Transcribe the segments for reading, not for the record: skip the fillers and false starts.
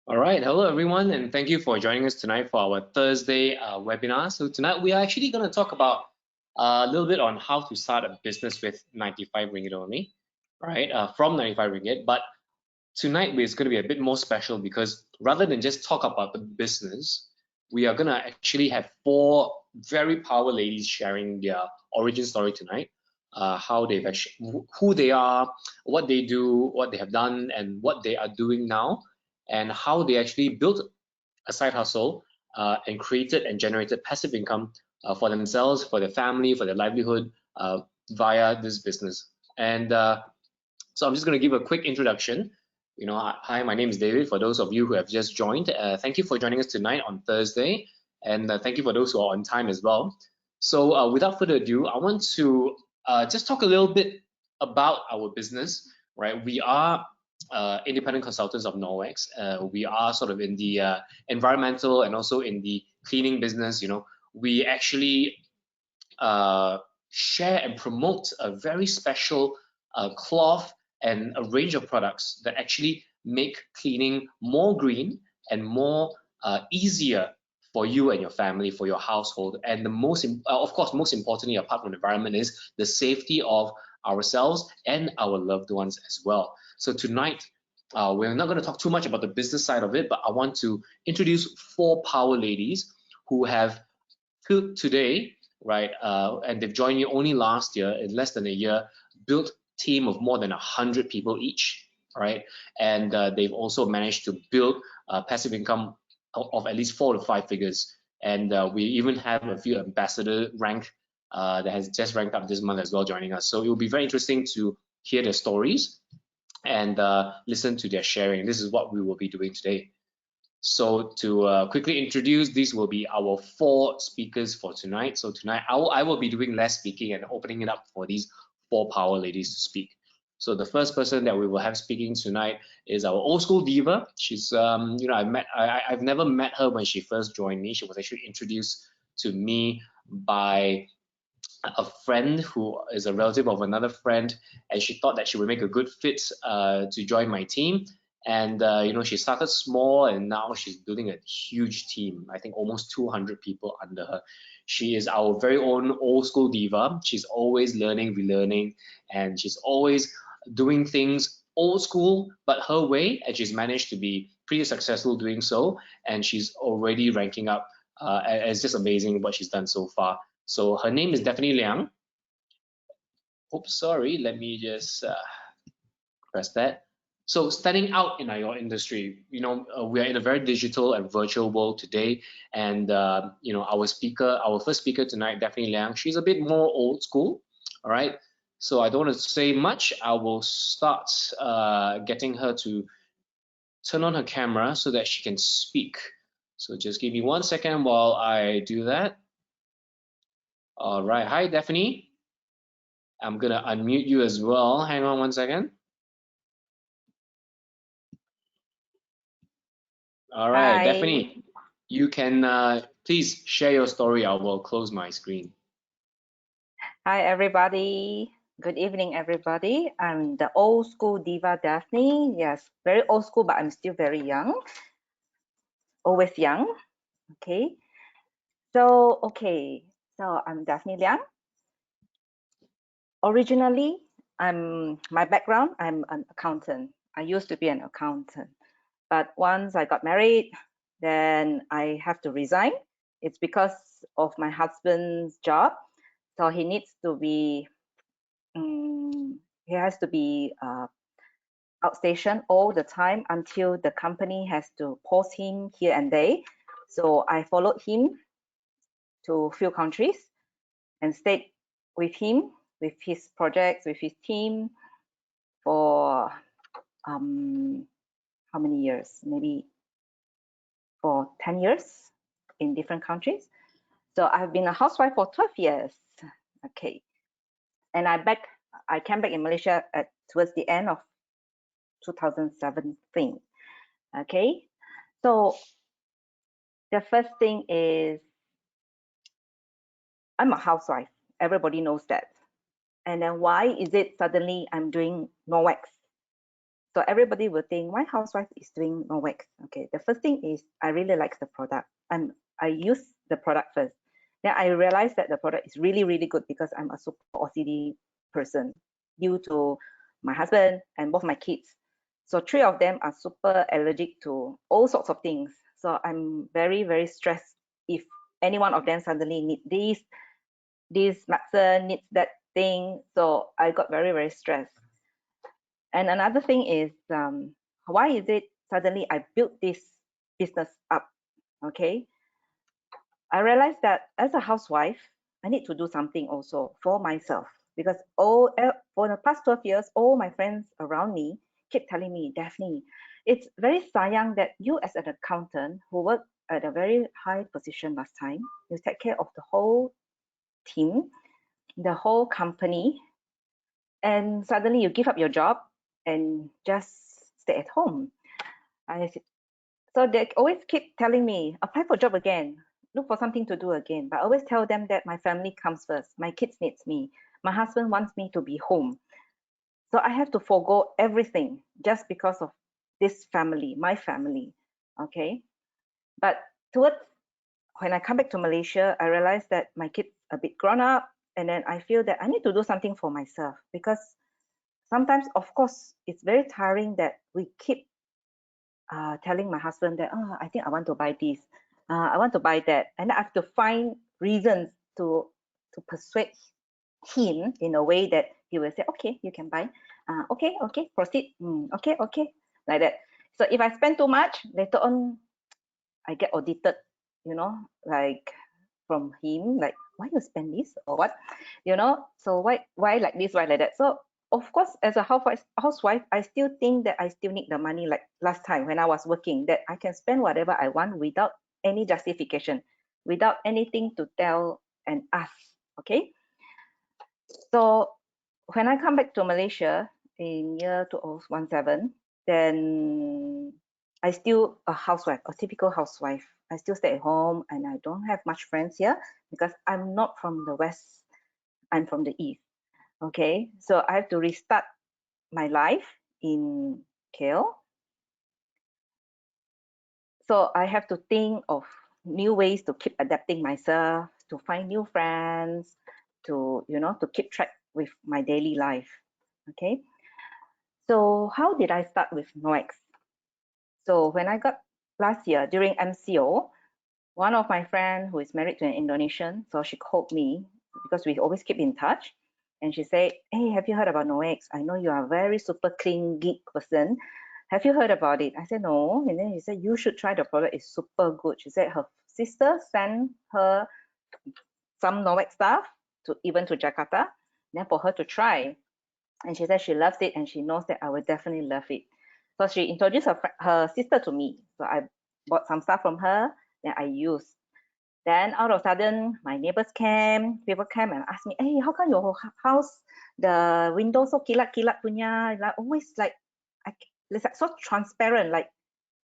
All right, hello everyone, and thank you for joining us tonight for our Thursday webinar. So tonight we are actually going to talk about a little bit on how to start a business with 95 ringgit only, right? From 95 ringgit. But tonight it's going to be a bit more special because rather than just talk about the business, we are going to actually have four very power ladies sharing their origin story tonight. How they've actually, who they are, what they do, what they have done, and what they are doing now, and how they actually built a side hustle and created and generated passive income for themselves, for their family, for their livelihood via this business. And so I'm just going to give a quick introduction. Hi, my name is David. For those of you who have just joined, thank you for joining us tonight on Thursday, and thank you for those who are on time as well. So without further ado, I want to just talk a little bit about our business, right? We are independent consultants of Noex. We are sort of in the environmental and also in the cleaning business. We actually share and promote a very special cloth and a range of products that actually make cleaning more green and more easier for you and your family, for your household. And the most importantly, apart from the environment, is the safety of ourselves and our loved ones as well. So tonight, we're not going to talk too much about the business side of it, but I want to introduce four power ladies who have today, right, and they've joined me only last year, in less than a year, built team of more than 100 people each, right? And they've also managed to build passive income of at least 4 to 5 figures. And we even have a few ambassador rank that has just ranked up this month as well joining us. So it will be very interesting to hear their stories and listen to their sharing. This is what we will be doing today. So to quickly introduce, these will be our four speakers for tonight. So tonight I will be doing less speaking and opening it up for these four power ladies to speak. So the first person that we will have speaking tonight is our old school diva. She's I've never met her when she first joined me. She was actually introduced to me by a friend who is a relative of another friend, and she thought that she would make a good fit to join my team. And she started small, and now she's building a huge team. I think almost 200 people under her. She is our very own old school diva. She's always learning, relearning, and she's always doing things old school, but her way, and she's managed to be pretty successful doing so. And she's already ranking up. It's just amazing what she's done so far. So her name is Daphne Liang. Oops, sorry. Let me just press that. So standing out in our industry, we are in a very digital and virtual world today. And our first speaker tonight, Daphne Liang, she's a bit more old school. All right. So I don't want to say much. I will start getting her to turn on her camera so that she can speak. So just give me 1 second while I do that. All right. Hi, Daphne. I'm gonna unmute you as well. Hang on 1 second. All right, Hi. Daphne, you can please share your story. I will close my screen. Hi, everybody. Good evening, everybody. I'm the old school diva Daphne. Yes, very old school, but I'm still very young. Always young. Okay. So I'm Daphne Liang. Originally, my background, I'm an accountant. I used to be an accountant, but once I got married, then I have to resign. It's because of my husband's job. So he needs to be he has to be outstation all the time until the company has to post him here and there. So I followed him to a few countries and stayed with him, with his projects, with his team for how many years? Maybe for 10 years in different countries. So I've been a housewife for 12 years. Okay. And I came back in Malaysia towards the end of 2017. Okay, so the first thing is I'm a housewife. Everybody knows that. And then why is it suddenly I'm doing Noex? So everybody will think, why housewife is doing Noex? Okay, the first thing is I really like the product. I use the product first. Then I realized that the product is really, really good because I'm a super OCD person due to my husband and both my kids. So 3 of them are super allergic to all sorts of things. So I'm very, very stressed if any one of them suddenly need this medicine, needs that thing. So I got very, very stressed. And another thing is, why is it suddenly I built this business up? Okay, I realized that as a housewife, I need to do something also for myself because for the past 12 years, all my friends around me keep telling me, Daphne, it's very sayang that you as an accountant who worked at a very high position last time, you take care of the whole team, the whole company, and suddenly you give up your job and just stay at home. So they always keep telling me, apply for a job again, look for something to do again. But I always tell them that my family comes first. My kids needs me. My husband wants me to be home. So I have to forego everything just because of this family, my family. Okay. But towards when I come back to Malaysia, I realized that my kids are a bit grown up, and then I feel that I need to do something for myself because sometimes, of course, it's very tiring that we keep telling my husband that, oh, I think I want to buy this, I want to buy that, and I have to find reasons to persuade him in a way that he will say, okay, you can buy, okay, proceed, okay, like that. So if I spend too much, later on, I get audited, like from him, like, why you spend this or what, so why like this, why like that. So of course, as a housewife, I still think that I still need the money like last time when I was working, that I can spend whatever I want without any justification, without anything to tell and ask. Okay. So when I come back to Malaysia in year 2017, then I still a housewife, a typical housewife. I still stay at home and I don't have much friends here because I'm not from the West, I'm from the East. Okay, so I have to restart my life in KL. So I have to think of new ways to keep adapting myself, to find new friends, to to keep track with my daily life. Okay, so how did I start with Noex? So when I got last year during MCO, one of my friends who is married to an Indonesian, so she called me because we always keep in touch, and she said, hey, have you heard about Noex? I know you are a very super clean geek person. Have you heard about it? I said, no. And then she said, you should try the product. It's super good. She said her sister sent her some Noex stuff even to Jakarta, then for her to try. And she said she loves it and she knows that I will definitely love it. So she introduced her sister to me. So I bought some stuff from her, then I used. Then out of a sudden, my neighbors came, people came and asked me, hey, how come your house, the window so kilat-kilat punya, like always like, it's like so transparent, like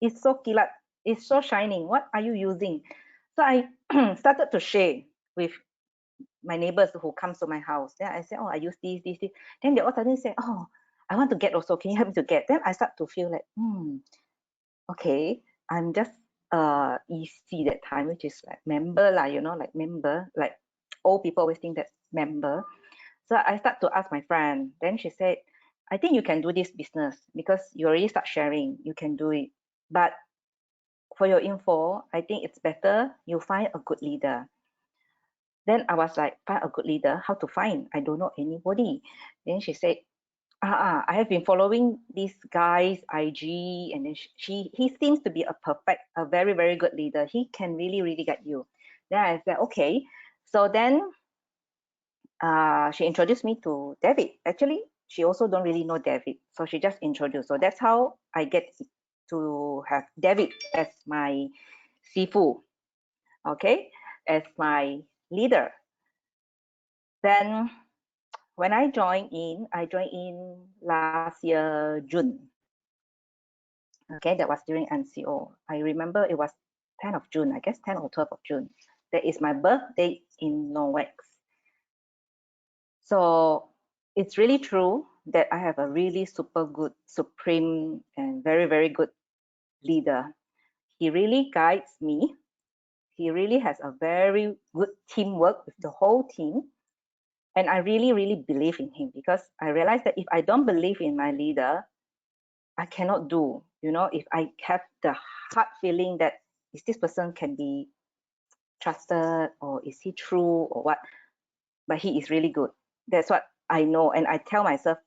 it's so kilat, it's so shining. What are you using? So I started to share with my neighbors who comes to my house. Then I said, oh, I use this. Then they all suddenly say, oh, I want to get also. Can you help me to get? Then I start to feel like, okay, I'm just EC that time, which is like member lah, like member, like old people always think that member. So I start to ask my friend. Then she said, I think you can do this business because you already start sharing. You can do it. But for your info, I think it's better you find a good leader. Then I was like, find a good leader. How to find? I don't know anybody. Then she said, I have been following this guy's IG, and then he seems to be a very, very good leader. He can really, really get you. Then I said, okay. So then she introduced me to David. Actually, she also don't really know David. So she just introduced. So that's how I get to have David as my sifu, okay, as my leader. Then when I joined in last year, June. Okay, that was during MCO. I remember it was 10th of June, I guess 10th or 12th of June. That is my birthday in Noex. So it's really true that I have a really super good, supreme, and very, very good leader. He really guides me. He really has a very good teamwork with the whole team. And I really, really believe in him, because I realized that if I don't believe in my leader, I cannot do. You know, if I have the heart feeling that is this person can be trusted, or is he true, or what, but he is really good. That's what I know, and I tell myself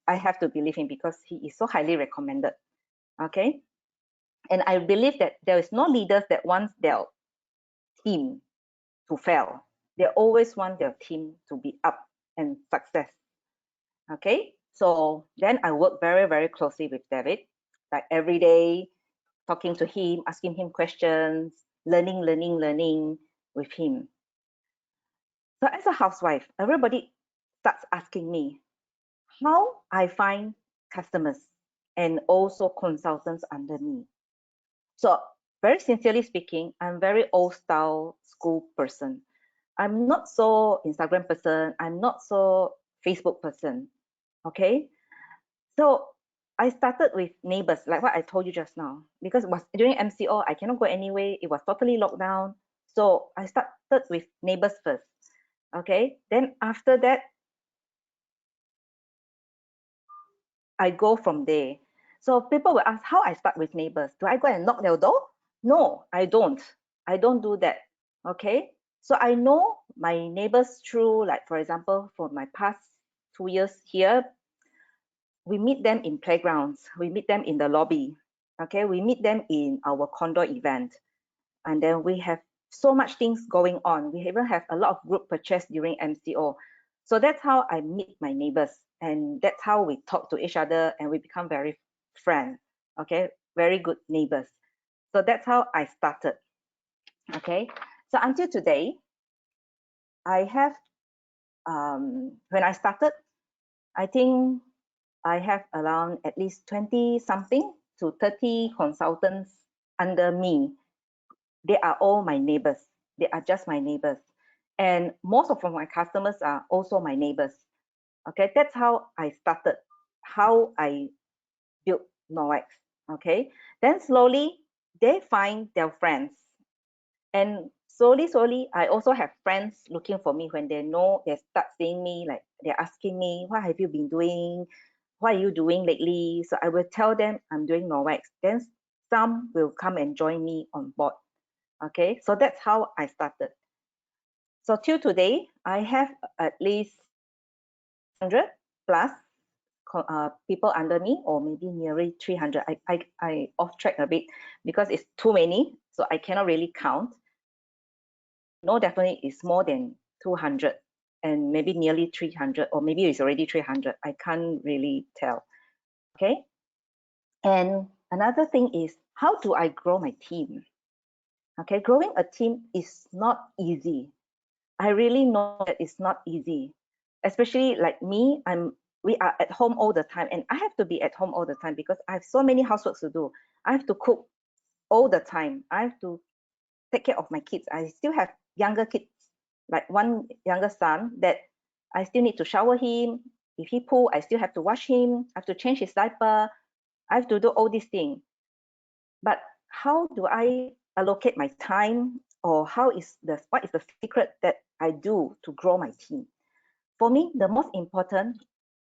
I have to believe him because he is so highly recommended. Okay, and I believe that there is no leaders that wants their team to fail. They always want their team to be up and success. Okay, so then I work very, very closely with David, like every day, talking to him, asking him questions, learning with him. So as a housewife, everybody starts asking me how I find customers and also consultants under me. So very sincerely speaking, I'm very old style school person. I'm not so Instagram person. I'm not so Facebook person. Okay. So I started with neighbors, like what I told you just now, because it was during MCO, I cannot go anywhere. It was totally locked down. So I started with neighbors first. Okay. Then after that, I go from there. So people will ask how I start with neighbors. Do I go and knock their door? No, I don't. I don't do that. Okay. So I know my neighbors through, like, for example, for my past 2 years here, we meet them in playgrounds, we meet them in the lobby. Okay. We meet them in our condo event. And then we have so much things going on. We even have a lot of group purchase during MCO. So that's how I meet my neighbors, and that's how we talk to each other, and we become very friends. Okay, very good neighbors. So that's how I started. Okay, so until today, I have when I started, I think I have around at least 20 something to 30 consultants under me. They are all my neighbors. They are just my neighbors. And most of my customers are also my neighbors. Okay, that's how I started, how I built Noex. Okay, then slowly they find their friends. And slowly, I also have friends looking for me when they know, they start seeing me, like they're asking me, what have you been doing? What are you doing lately? So I will tell them I'm doing Noex. Then some will come and join me on board. Okay, so that's how I started. So till today, I have at least 100 plus people under me, or maybe nearly 300. I off track a bit because it's too many, so I cannot really count. No, definitely it's more than 200 and maybe nearly 300, or maybe it's already 300. I can't really tell. Okay. And another thing is, how do I grow my team? Okay, growing a team is not easy. I really know that it's not easy, especially like me. We are at home all the time, and I have to be at home all the time because I have so many housework to do. I have to cook all the time. I have to take care of my kids. I still have younger kids, like one younger son that I still need to shower him. If he poo, I still have to wash him. I have to change his diaper. I have to do all these things. But how do I allocate my time, or what is the secret that I do to grow my team? For me, the most important,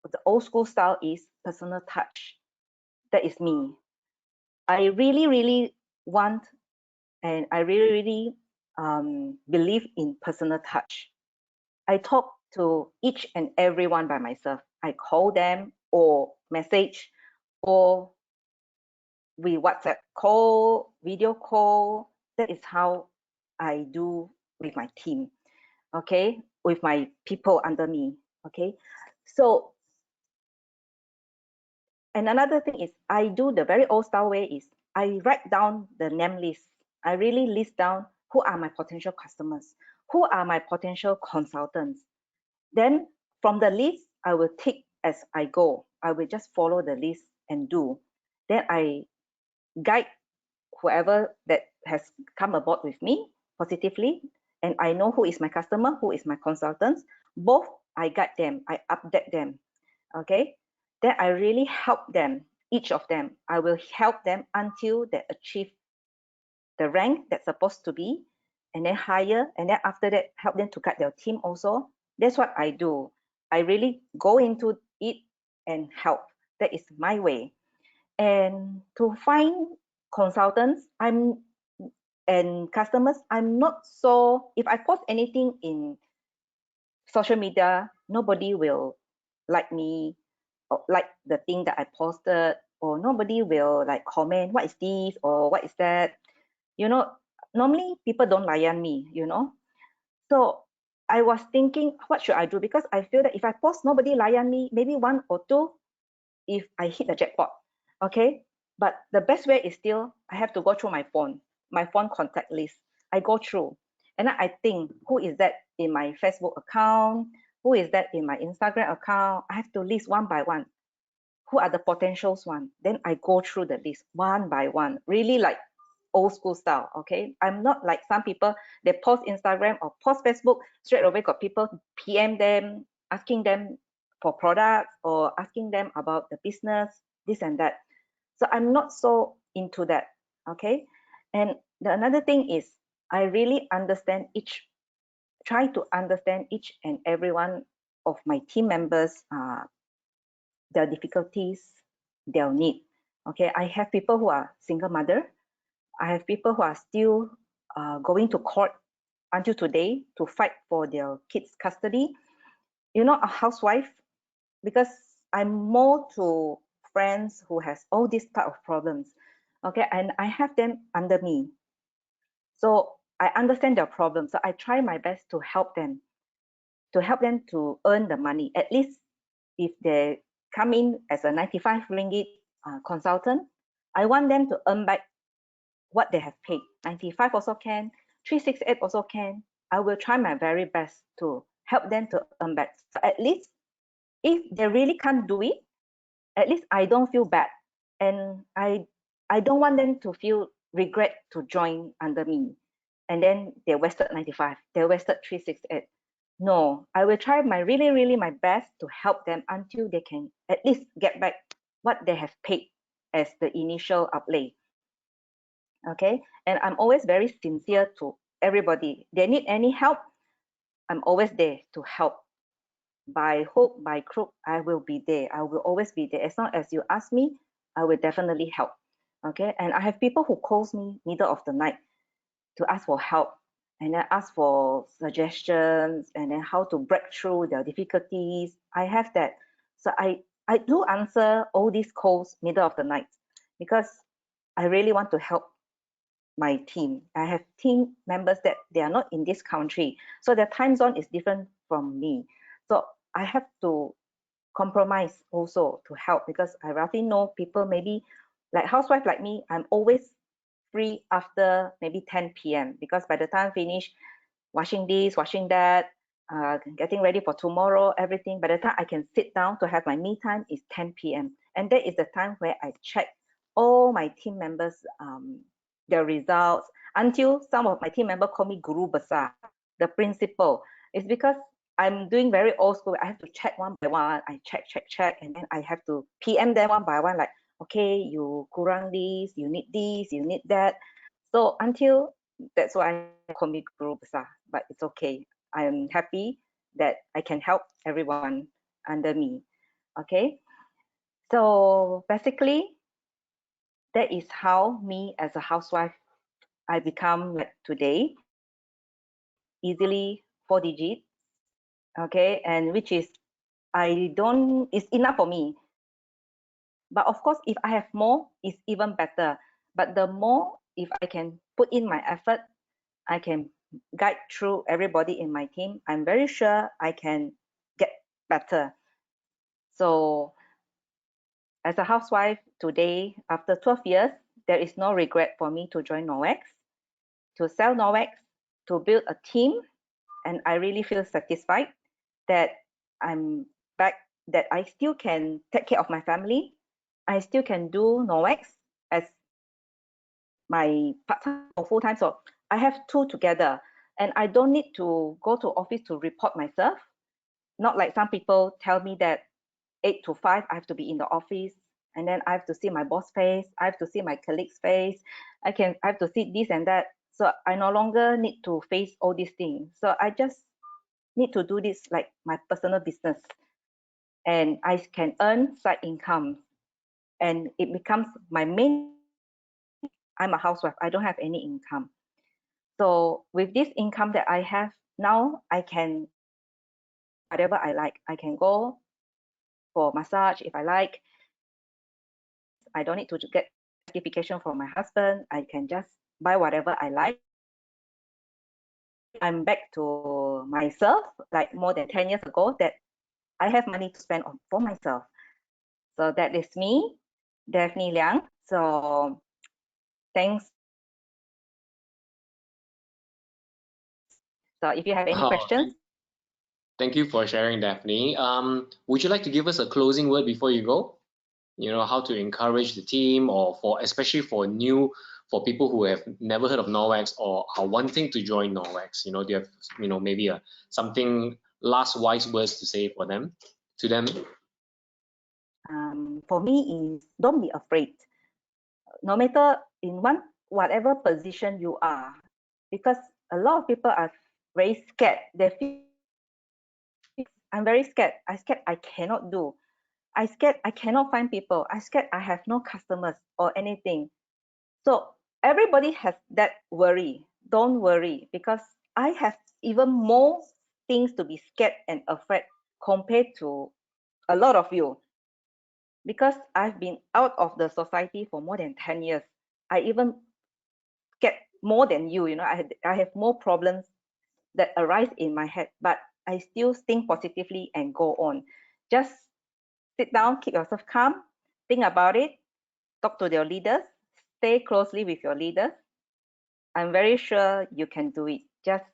the old school style, is personal touch. That is me. I really want, and I really believe in personal touch. I talk to each and everyone by myself. I call them or message, or we WhatsApp call, video call. That is how I do with my team. Okay, with my people under me. Okay, so, and another thing is, I do the very old style way is, I write down the name list. I really list down who are my potential customers, who are my potential consultants. Then from the list, I will tick as I go. I will just follow the list and do. Then I guide whoever that has come aboard with me positively, and I know who is my customer, who is my consultants. Both I guide them, I update them. Okay. then I really help them, each of them. I will help them until they achieve the rank that's supposed to be, and then higher, and then after that, help them to guide their team also. That's what I do. I really go into it and help. That is my way. And to find consultants, and customers, I'm not so, if I post anything in social media, nobody will like me or like the thing that I posted, or nobody will like comment, what is this or what is that? You know, normally people don't layan me, you know. So I was thinking, what should I do? Because I feel that if I post, nobody layan me, maybe one or two, if I hit the jackpot, okay? But the best way is still, I have to go through my phone contact list. I go through, and then I think, who is that in my Facebook account? Who is that in my Instagram account? I have to list one by one. Who are the potentials one? Then I go through the list one by one, really like old school style, okay? I'm not like some people, they post Instagram or post Facebook, straight away got people PM them, asking them for products or asking them about the business, this and that. So I'm not so into that, okay? And another thing is, I really try to understand each and every one of my team members, their difficulties, their need. Okay, I have people who are single mother. I have people who are still going to court until today to fight for their kids' custody. You know, a housewife, because I'm more to friends who has all these type of problems. Okay, and I have them under me. So I understand their problems. So I try my best to help them to earn the money. At least if they come in as a 95 ringgit consultant, I want them to earn back what they have paid. 95 also can, 368 also can. I will try my very best to help them to earn back. So at least if they really can't do it, at least I don't feel bad. And I don't want them to feel regret to join under me. And then they wasted 95, they wasted 368. No, I will try my really my best to help them until they can at least get back what they have paid as the initial outlay. Okay, and I'm always very sincere to everybody. They need any help, I'm always there to help. By hook, by crook, I will be there. I will always be there. As long as you ask me, I will definitely help. Okay, and I have people who calls me middle of the night to ask for help, and then ask for suggestions, and then how to break through their difficulties. I have that. So I do answer all these calls middle of the night, because I really want to help my team. I have team members that they are not in this country, so their time zone is different from me. So I have to compromise also to help, because I roughly know people, maybe like housewife like me, I'm always free after maybe 10 p.m. because by the time finish washing this, washing that, getting ready for tomorrow, everything, by the time I can sit down to have my me time is 10 p.m. And that is the time where I check all my team members, their results, until some of my team members call me Guru Besar, the principal. It's because I'm doing very old school. I have to check one by one. I check, and then I have to PM them one by one, like, okay, you kurang this, you need that. So until, that's why I call me Guru Besar, but it's okay. I'm happy that I can help everyone under me. Okay, so basically, that is how me as a housewife I become like today, easily 4 digits. Okay, and which is, it's enough for me. But of course, if I have more, it's even better. But the more, if I can put in my effort, I can guide through everybody in my team, I'm very sure I can get better. So as a housewife today, after 12 years, there is no regret for me to join Noex, to sell Noex, to build a team, and I really feel satisfied that I'm back, that I still can take care of my family. I still can do Noex as my part-time or full-time. So I have two together, and I don't need to go to office to report myself. Not like some people tell me that, 8 to 5, I have to be in the office, and then I have to see my boss face, I have to see my colleague's face, I have to see this and that. So I no longer need to face all these things. So I just need to do this like my personal business, and I can earn side income, and it becomes my main. I'm a housewife, I don't have any income. So with this income that I have now, I can whatever I like. I can go for massage if I like. I don't need to get certification from my husband. I can just buy whatever I like. I'm back to myself, like more than 10 years ago, that I have money to spend on for myself. So that is me, Daphne Liang. So thanks. So if you have any questions. Thank you for sharing, Daphne. Would you like to give us a closing word before you go? You know, how to encourage the team, or especially for people who have never heard of Noex or are wanting to join Noex. You know, do you have, maybe something last wise words to say to them? For me is don't be afraid. No matter in whatever position you are, because a lot of people are very scared. They feel I'm very scared. I scared I cannot do. I scared I cannot find people. I scared I have no customers or anything. So everybody has that worry. Don't worry, because I have even more things to be scared and afraid compared to a lot of you. Because I've been out of the society for more than 10 years. I even get more than you, I have more problems that arise in my head, but I still think positively and go on. Just sit down, keep yourself calm, think about it, talk to your leaders, stay closely with your leaders. I'm very sure you can do it. Just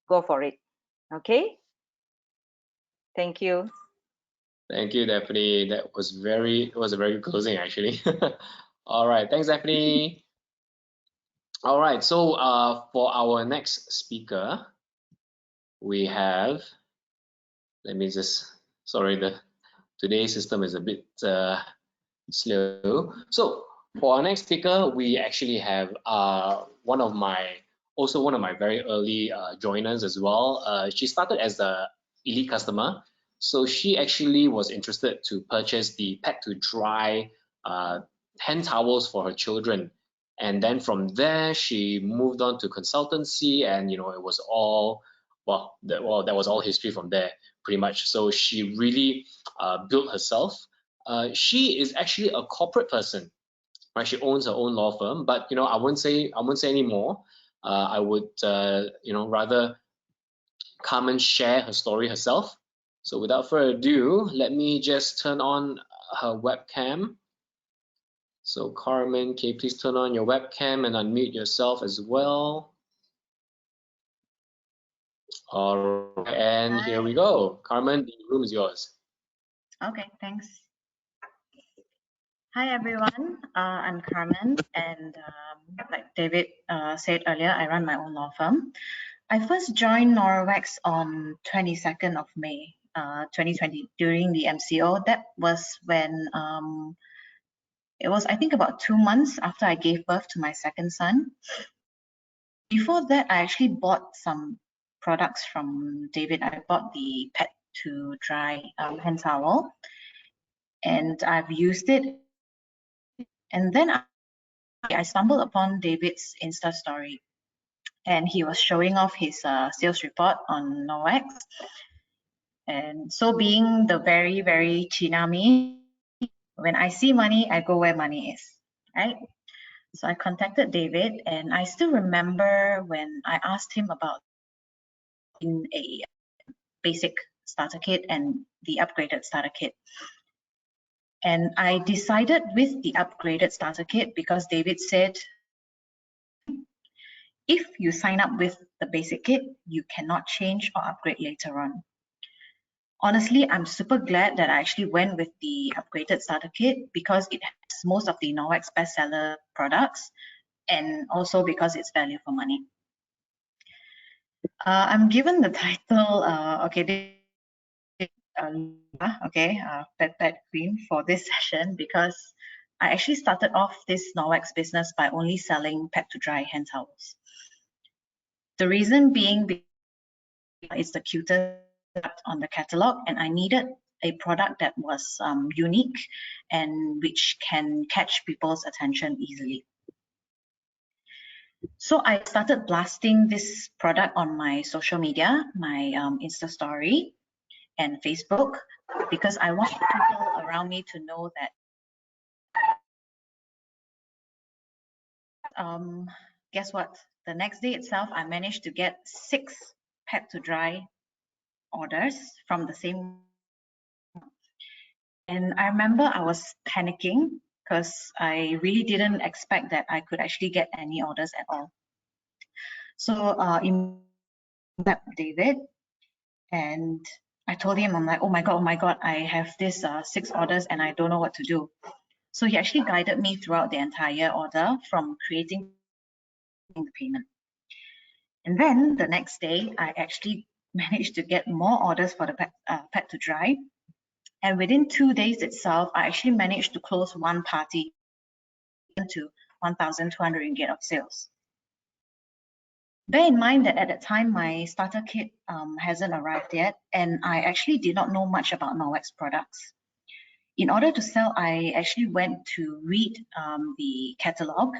go for it. Okay? Thank you. Thank you, Daphne. It was a very good closing, actually. All right, thanks, Daphne. All right, so for our next speaker, we have, today's system is a bit slow. So for our next speaker, we actually have one of my very early joiners as well. She started as the elite customer. So she actually was interested to purchase the pet to dry hand towels for her children. And then from there, she moved on to consultancy, and it was all, that was all history from there, pretty much. So she really built herself. She is actually a corporate person, right? She owns her own law firm, but I won't say any more. I would rather Carmen share her story herself. So without further ado, let me just turn on her webcam. So Carmen, can you please turn on your webcam and unmute yourself as well? All right, and here we go. Carmen, the room is yours. Okay, thanks. Hi everyone, I'm Carmen, and like David said earlier, I run my own law firm. I first joined Noex on 22nd of May 2020 during the MCO. That was when it was, I think, about 2 months after I gave birth to my second son. Before that, I actually bought some products from David. I bought the pet to dry hand towel, and I've used it. And then I stumbled upon David's Insta story, and he was showing off his sales report on Noex. And so, being the very, very China me, when I see money, I go where money is, right? So I contacted David, and I still remember when I asked him about in a basic starter kit and the upgraded starter kit. And I decided with the upgraded starter kit because David said, if you sign up with the basic kit, you cannot change or upgrade later on. Honestly, I'm super glad that I actually went with the upgraded starter kit because it has most of the Noex bestseller products, and also because it's value for money. I'm given the title, okay, pet queen for this session, because I actually started off this Noex business by only selling pet to dry hand towels. The reason being it's the cutest on the catalog, and I needed a product that was unique and which can catch people's attention easily. So I started blasting this product on my social media, my Insta story and Facebook, because I want people around me to know that guess what? The next day itself, I managed to get 6 pet to dry orders from the same. And I remember I was panicking because I really didn't expect that I could actually get any orders at all. So in David, and I told him, I'm like, oh my God, I have this 6 orders and I don't know what to do. So he actually guided me throughout the entire order, from creating the payment. And then the next day, I actually managed to get more orders for the pet to dry. And within 2 days itself, I actually managed to close one party to 1,200 ringgit of sales. Bear in mind that at that time, my starter kit hasn't arrived yet, and I actually did not know much about Noex products. In order to sell, I actually went to read the catalog,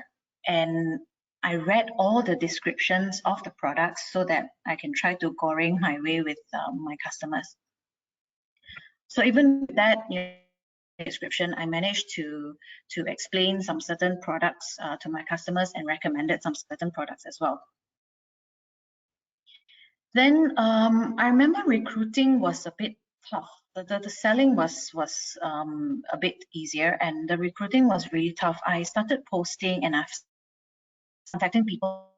and I read all the descriptions of the products so that I can try to goreng my way with my customers. So even with that description, I managed to explain some certain products to my customers and recommended some certain products as well. Then I remember recruiting was a bit tough. The selling was a bit easier, and the recruiting was really tough. I started posting and I've contacting people,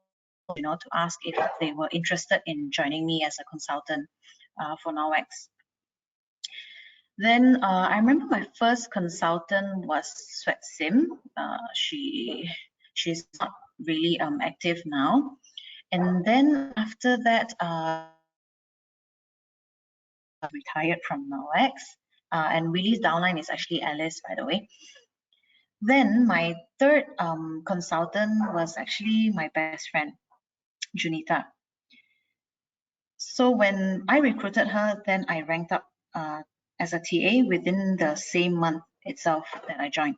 to ask if they were interested in joining me as a consultant for Noex. Then I remember my first consultant was Sweat Sim. She's not really active now. And then after that, retired from Noex, and Willie's downline is actually Alice, by the way. Then my third consultant was actually my best friend, Junita. So when I recruited her, then I ranked up as a TA within the same month itself that I joined.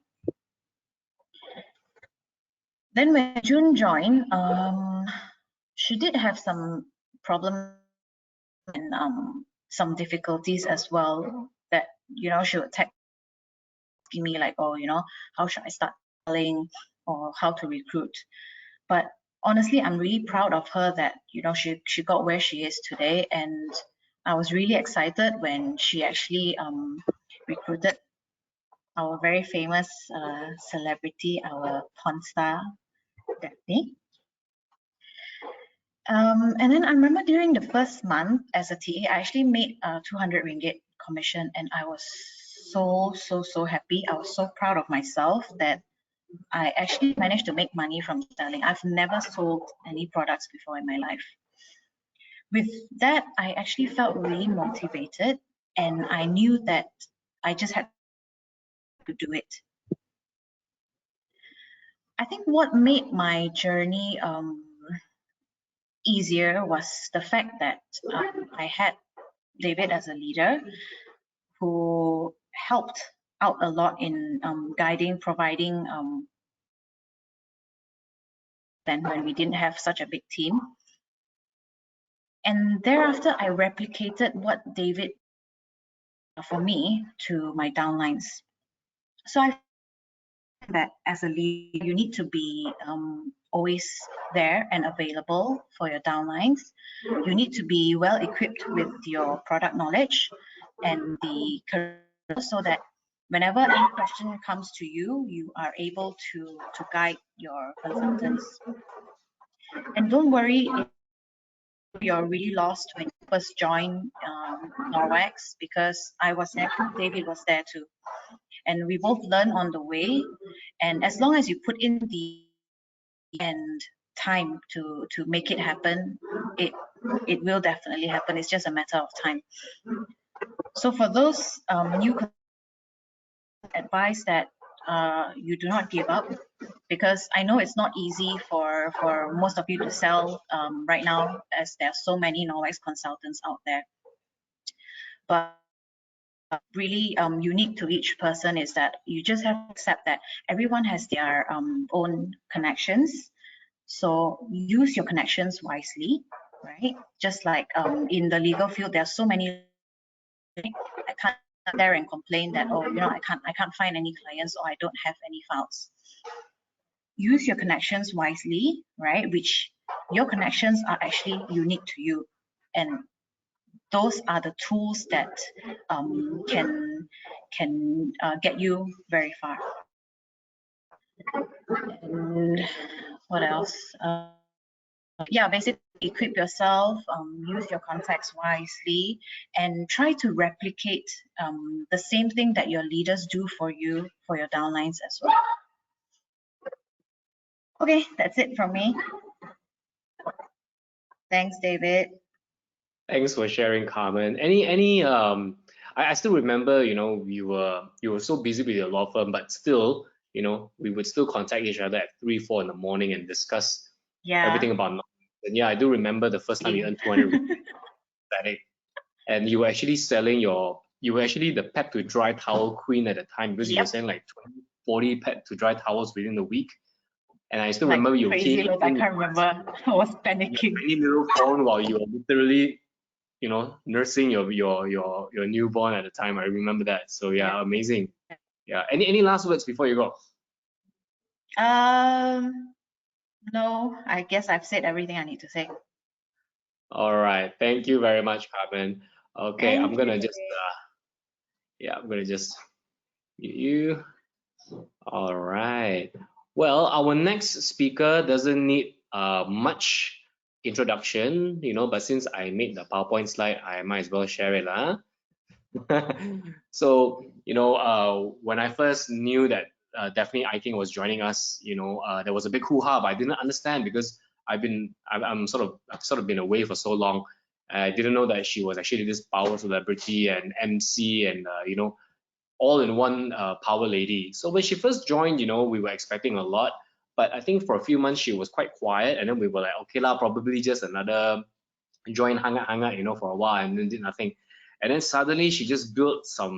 Then when June joined, she did have some problems and some difficulties as well, that she would text me like, oh, how should I start selling or how to recruit. But honestly, I'm really proud of her that she got where she is today, and I was really excited when she actually recruited our very famous celebrity, our porn star, Daphne. And then I remember during the first month as a TA, I actually made 200 ringgit commission, and I was so happy. I was so proud of myself that I actually managed to make money from selling. I've never sold any products before in my life. With that, I actually felt really motivated, and I knew that I just had to do it. I think what made my journey easier was the fact that I had David as a leader who helped out a lot in guiding, providing then when we didn't have such a big team. And thereafter, I replicated what David for me to my downlines. So I think that as a leader, you need to be always there and available for your downlines. You need to be well equipped with your product knowledge and the career, so that whenever any question comes to you, you are able to guide your consultants. And don't worry if you're really lost when you first join Noex, because I was there, David was there too. And we both learn on the way. And as long as you put in the and time to make it happen, it will definitely happen. It's just a matter of time. So for those new advice that you do not give up, because I know it's not easy for most of you to sell right now, as there are so many Noex consultants out there. But really unique to each person is that you just have to accept that everyone has their own connections. So use your connections wisely, right? Just like in the legal field, there are so many. I can't sit there and complain that, oh, you know, I can't find any clients, or I don't have any files. Use your connections wisely, right? Which your connections are actually unique to you, and those are the tools that can get you very far. And what else? Yeah, basically equip yourself, use your contacts wisely, and try to replicate the same thing that your leaders do for you, for your downlines as well. Okay, that's it from me. Thanks, David. Thanks for sharing, Carmen. I still remember, you know, you were so busy with your law firm, but still, you know, we would still contact each other at 3, 4 in the morning and discuss everything about Noex. And yeah, I do remember the first time you earned 200 that day, and you were actually selling you were actually the pet to dry towel queen at the time, because you were selling like 20, 40 pet to dry towels within the week. And I still like remember you crazy, came. I can't remember. I was panicking. Tiny little phone while you were literally, you know, nursing your newborn at the time. I remember that. So yeah, amazing. Yeah. Any last words before you go? No, I guess I've said everything I need to say. All right. Thank you very much, Carmen. Okay, I'm gonna just mute you. All right. Well, our next speaker doesn't need much introduction, you know, but since I made the PowerPoint slide, I might as well share it. So, you know, when I first knew that Daphne Eiking was joining us, you know, there was a big hoo-ha, but I didn't understand because I've sort of been away for so long. I didn't know that she was actually this power celebrity and MC and you know, all in one power lady. So when she first joined, you know, we were expecting a lot, but I think for a few months she was quite quiet, and then we were like, okay lah, probably just another join hang out, you know, for a while, and then did nothing. And then suddenly she just built a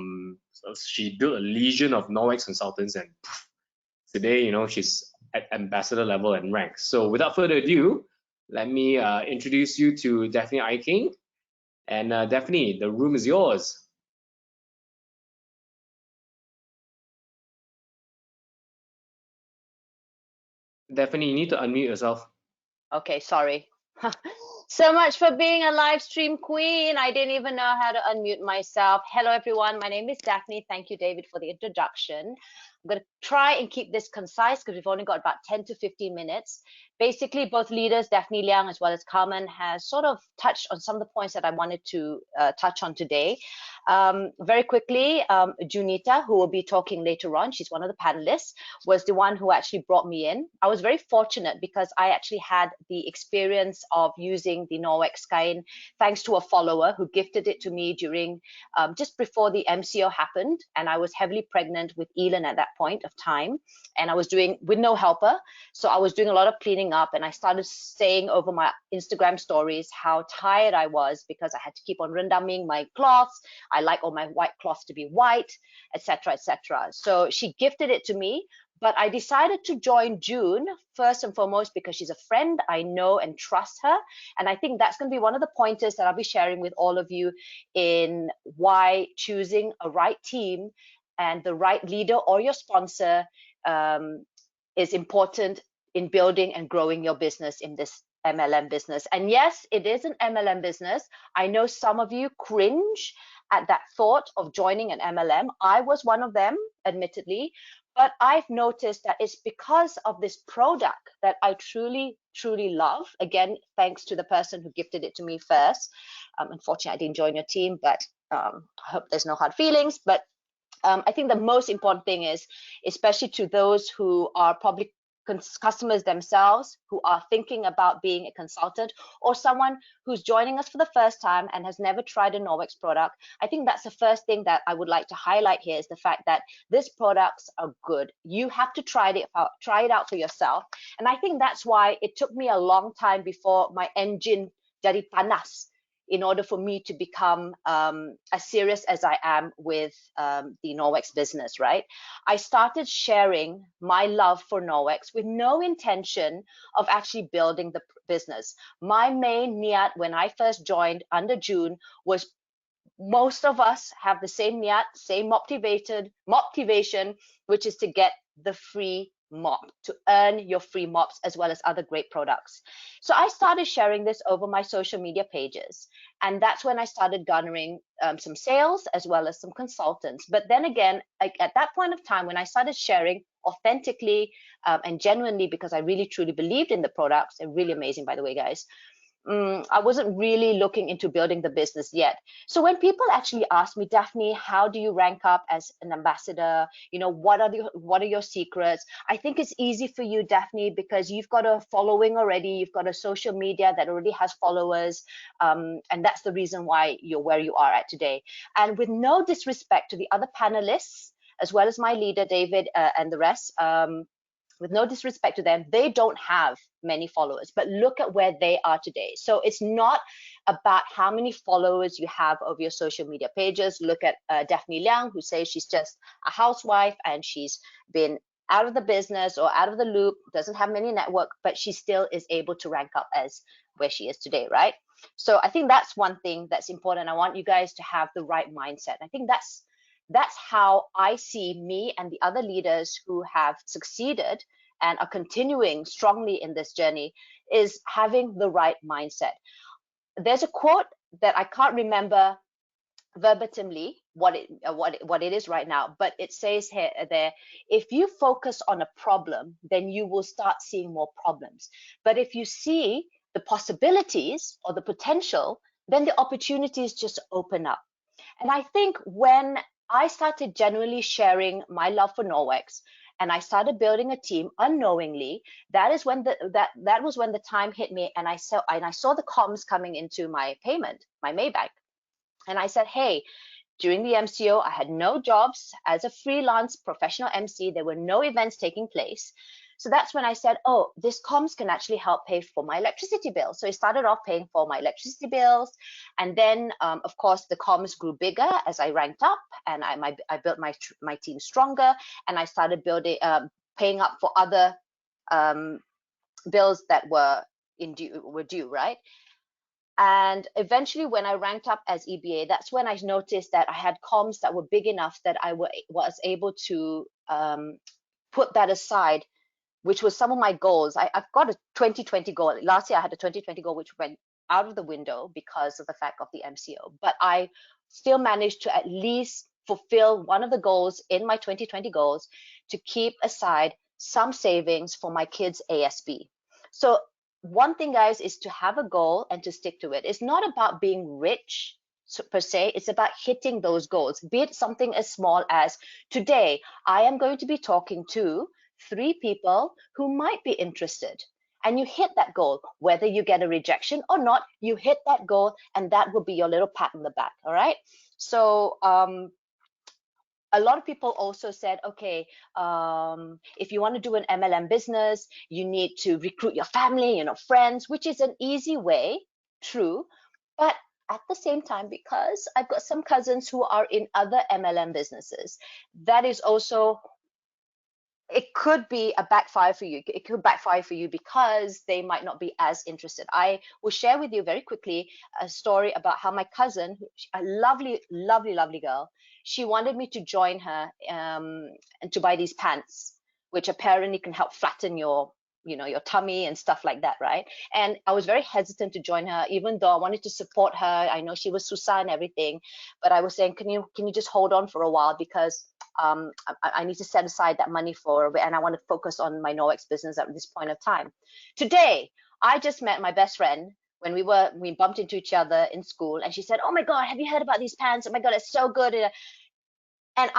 legion of Noex consultants, and poof, today, you know, she's at ambassador level and rank. So without further ado, let me introduce you to Daphne Eiking. And Daphne, the room is yours. Daphne, you need to unmute yourself. Okay, sorry. So much for being a live stream queen. I didn't even know how to unmute myself. Hello, everyone. My name is Daphne. Thank you, David, for the introduction. I'm going to try and keep this concise because we've only got about 10 to 15 minutes. Basically, both leaders, Daphne Liang as well as Carmen, has sort of touched on some of the points that I wanted to touch on today. Very quickly, Junita, who will be talking later on, she's one of the panelists, was the one who actually brought me in. I was very fortunate because I actually had the experience of using the Noex Skyne thanks to a follower who gifted it to me during just before the MCO happened, and I was heavily pregnant with Elin at that point of time, and I was doing with no helper, so I was doing a lot of cleaning up, and I started saying over my Instagram stories how tired I was because I had to keep on rendaming my cloths. I like all my white cloths to be white, etc., etc. So she gifted it to me, but I decided to join June first and foremost because she's a friend. I know and trust her, and I think that's going to be one of the pointers that I'll be sharing with all of you in why choosing a right team and the right leader or your sponsor is important in building and growing your business in this MLM business. And yes, it is an MLM business. I know some of you cringe at that thought of joining an MLM. I was one of them, admittedly, but I've noticed that it's because of this product that I truly, truly love. Again, thanks to the person who gifted it to me first. Unfortunately, I didn't join your team, but I hope there's no hard feelings. But I think the most important thing is, especially to those who are probably customers themselves who are thinking about being a consultant, or someone who's joining us for the first time and has never tried a Noex product, I think that's the first thing that I would like to highlight here, is the fact that these products are good. You have to try it out for yourself. And I think that's why it took me a long time before my engine jadi panas, in order for me to become as serious as I am with the Noex business, right? I started sharing my love for Noex with no intention of actually building the business. My main niyat when I first joined under June was, most of us have the same niyat, same motivation, which is to get the free mop, to earn your free mops as well as other great products. So I started sharing this over my social media pages, and that's when I started garnering some sales as well as some consultants. But then again, like at that point of time, when I started sharing authentically and genuinely, because I really truly believed in the products, they're really amazing, by the way, guys. I wasn't really looking into building the business yet. So when people actually ask me, Daphne, how do you rank up as an ambassador? You know, what are your secrets? I think it's easy for you, Daphne, because you've got a following already. You've got a social media that already has followers. And that's the reason why you're where you are at today. And with no disrespect to the other panelists, as well as my leader, David, and the rest, with no disrespect to them, they don't have many followers, but look at where they are today. So it's not about how many followers you have over your social media pages. Look at Daphne Liang, who says she's just a housewife and she's been out of the business or out of the loop, doesn't have many network, but she still is able to rank up as where she is today, right? So I think that's one thing that's important. I want you guys to have the right mindset. I think that's how I see me and the other leaders who have succeeded and are continuing strongly in this journey, is having the right mindset. There's a quote that I can't remember verbatimly what it is right now, but it says there, if you focus on a problem, then you will start seeing more problems. But if you see the possibilities or the potential, then the opportunities just open up. And I think when I started genuinely sharing my love for Noex, and I started building a team unknowingly, that is when that was when the time hit me, and I saw the comms coming into my payment, my Maybank, and I said, hey, during the MCO, I had no jobs as a freelance professional MC. There were no events taking place. So that's when I said, oh, this comms can actually help pay for my electricity bill. So I started off paying for my electricity bills. And then, of course, the comms grew bigger as I ranked up, and I built my team stronger. And I started paying up for other bills that were due, right? And eventually, when I ranked up as EBA, that's when I noticed that I had comms that were big enough that I was able to put that aside, which was some of my goals. I've got a 2020 goal. Last year, I had a 2020 goal, which went out of the window because of the fact of the MCO. But I still managed to at least fulfill one of the goals in my 2020 goals, to keep aside some savings for my kids' ASB. So one thing, guys, is to have a goal and to stick to it. It's not about being rich per se. It's about hitting those goals, be it something as small as, today, I am going to be talking to 3 people who might be interested. And you hit that goal, whether you get a rejection or not, you hit that goal, and that will be your little pat on the back, all right? So a lot of people also said, okay, if you want to do an MLM business, you need to recruit your family, friends, which is an easy way, true. But at the same time, because I've got some cousins who are in other MLM businesses, that is also, it could be a backfire for you. It could backfire for you because they might not be as interested. I will share with you very quickly a story about how my cousin, a lovely, lovely, lovely girl, she wanted me to join her and to buy these pants, which apparently can help flatten your tummy and stuff like that, right? And I was very hesitant to join her, even though I wanted to support her. I know she was Susa and everything, but I was saying, can you just hold on for a while, because I need to set aside that money and I want to focus on my Noex business at this point of time. Today, I just met my best friend when we bumped into each other in school, and she said, oh my God, have you heard about these pants? Oh my God, it's so good. And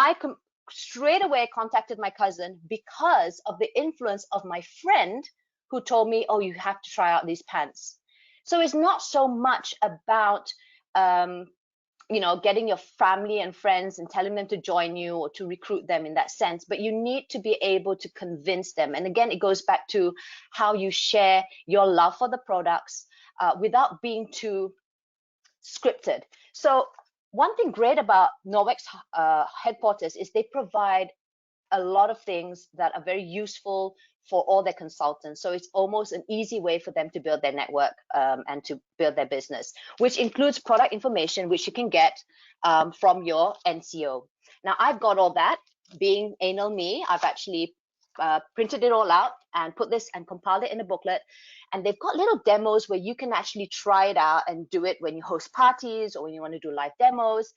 straight away contacted my cousin because of the influence of my friend who told me, oh, you have to try out these pants. So it's not so much about you know, getting your family and friends and telling them to join you or to recruit them in that sense, but you need to be able to convince them. And again, it goes back to how you share your love for the products without being too scripted. So one thing great about Noex headquarters is they provide a lot of things that are very useful for all their consultants. So it's almost an easy way for them to build their network and to build their business, which includes product information, which you can get from your NCO. Now, I've got all that. Being anal me, I've actually printed it all out and put this and compiled it in a booklet. And they've got little demos where you can actually try it out and do it when you host parties or when you want to do live demos.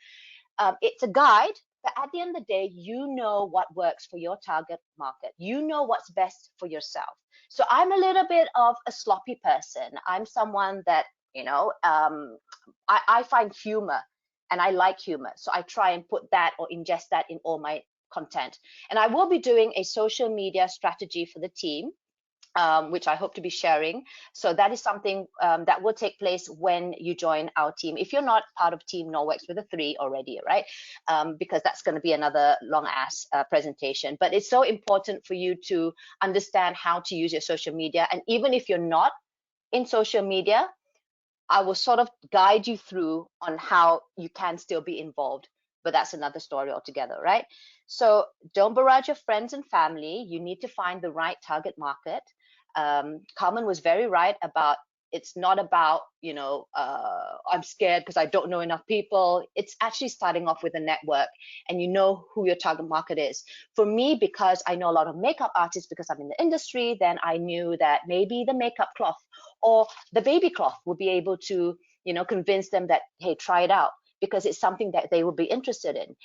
It's a guide. But at the end of the day, you know what works for your target market. You know what's best for yourself. So I'm a little bit of a sloppy person. I'm someone that, you know, I find humor and I like humor. So I try and put that or ingest that in all my content. And I will be doing a social media strategy for the team, which I hope to be sharing. So that is something that will take place when you join our team. If you're not part of Team Noex with a 3 already, right? Because that's going to be another long ass presentation. But it's so important for you to understand how to use your social media. And even if you're not in social media, I will sort of guide you through on how you can still be involved. But that's another story altogether, right? So don't barrage your friends and family. You need to find the right target market. Carmen was very right about it's not about, you know, I'm scared because I don't know enough people. It's actually starting off with a network and you know who your target market is. For me, because I know a lot of makeup artists because I'm in the industry, then I knew that maybe the makeup cloth or the baby cloth would be able to, you know, convince them that, hey, try it out, because it's something that they would be interested in.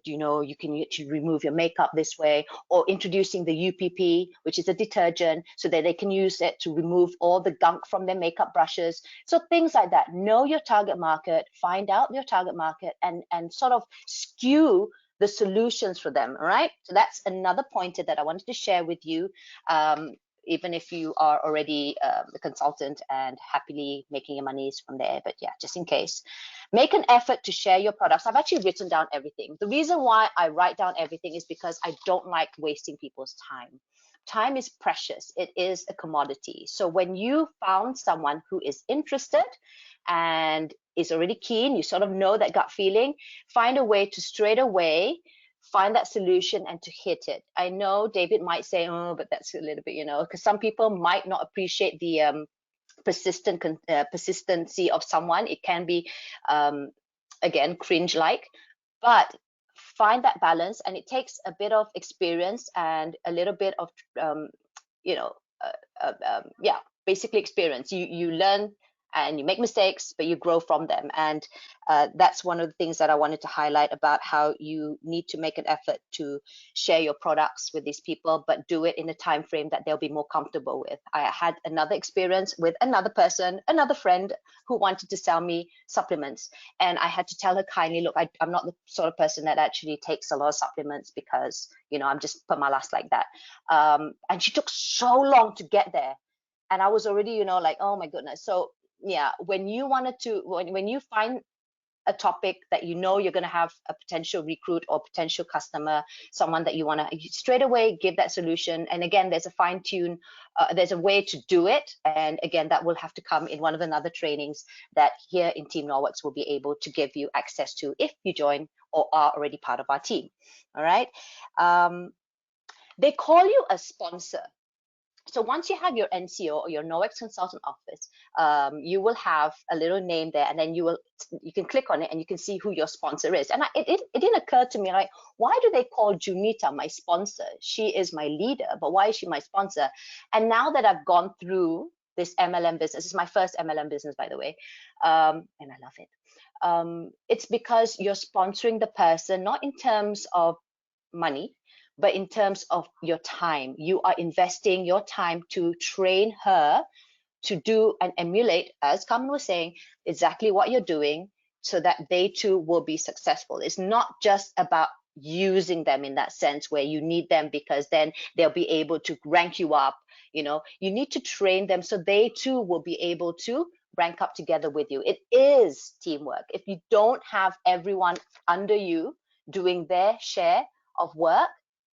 You know, you can actually remove your makeup this way, or introducing the UPP, which is a detergent, so that they can use it to remove all the gunk from their makeup brushes. So things like that. Know your target market, find out your target market, and sort of skew the solutions for them, all right? So that's another pointer that I wanted to share with you. Even if you are already a consultant and happily making your monies from there, but yeah, just in case. Make an effort to share your products. I've actually written down everything. The reason why I write down everything is because I don't like wasting people's time. Time is precious. It is a commodity. So when you found someone who is interested and is already keen, you sort of know that gut feeling, find a way to straight away find that solution and to hit it. I know David might say, oh, but that's a little bit, you know, because some people might not appreciate the persistency of someone. It can be, again, cringe-like, but find that balance. And it takes a bit of experience and a little bit of, you know, yeah, basically experience. You learn and you make mistakes, but you grow from them. And that's one of the things that I wanted to highlight about how you need to make an effort to share your products with these people, but do it in a time frame that they'll be more comfortable with. I had another experience with another person, another friend who wanted to sell me supplements. And I had to tell her kindly, look, I'm not the sort of person that actually takes a lot of supplements because, you know, I'm just put my last like that. And she took so long to get there. And I was already, you know, like, oh my goodness. So yeah, when you wanted to, when you find a topic that you know you're going to have a potential recruit or potential customer, someone that you want to straight away give that solution. And again, there's a fine tune, there's a way to do it. And again, that will have to come in one of the other trainings that here in Team Noex will be able to give you access to if you join or are already part of our team. All right. They call you a sponsor. So once you have your NCO or your Noex consultant office, you will have a little name there, and then you can click on it and you can see who your sponsor is. And it didn't occur to me, like, why do they call Junita my sponsor? She is my leader, but why is she my sponsor? And now that I've gone through this MLM business, this is my first MLM business, by the way, and I love it. It's because you're sponsoring the person, not in terms of money, but in terms of your time. You are investing your time to train her to do and emulate, as Carmen was saying, exactly what you're doing so that they too will be successful. It's not just about using them in that sense where you need them because then they'll be able to rank you up. You know, you need to train them so they too will be able to rank up together with you. It is teamwork. If you don't have everyone under you doing their share of work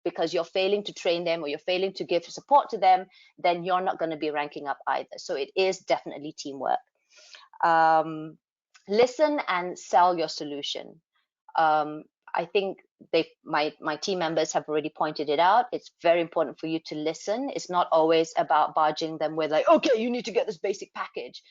because you're failing to train them or you're failing to give support to them, then you're not going to be ranking up either. So it is definitely teamwork. Listen and sell your solution. I think my team members have already pointed it out. It's very important for you to listen. It's not always about barging them with like, okay, you need to get this basic package,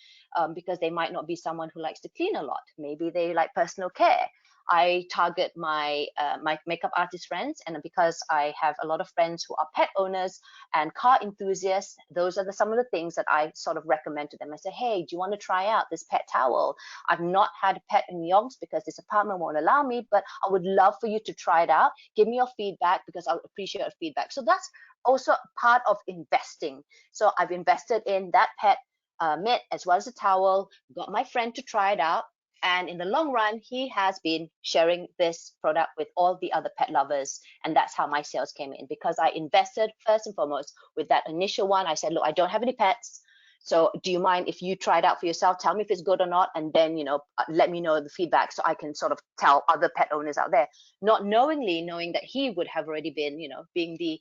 because they might not be someone who likes to clean a lot. Maybe they like personal care. I target my my makeup artist friends, and because I have a lot of friends who are pet owners and car enthusiasts, those are some of the things that I sort of recommend to them. I say, hey, do you want to try out this pet towel? I've not had a pet in Yongs because this apartment won't allow me, but I would love for you to try it out. Give me your feedback because I'll appreciate your feedback. So that's also part of investing. So I've invested in that pet mitt as well as a towel, got my friend to try it out. And in the long run, he has been sharing this product with all the other pet lovers. And that's how my sales came in, because I invested first and foremost with that initial one. I said, look, I don't have any pets. So do you mind if you try it out for yourself? Tell me if it's good or not. And then, you know, let me know the feedback so I can sort of tell other pet owners out there, not knowing that he would have already been, you know, being the,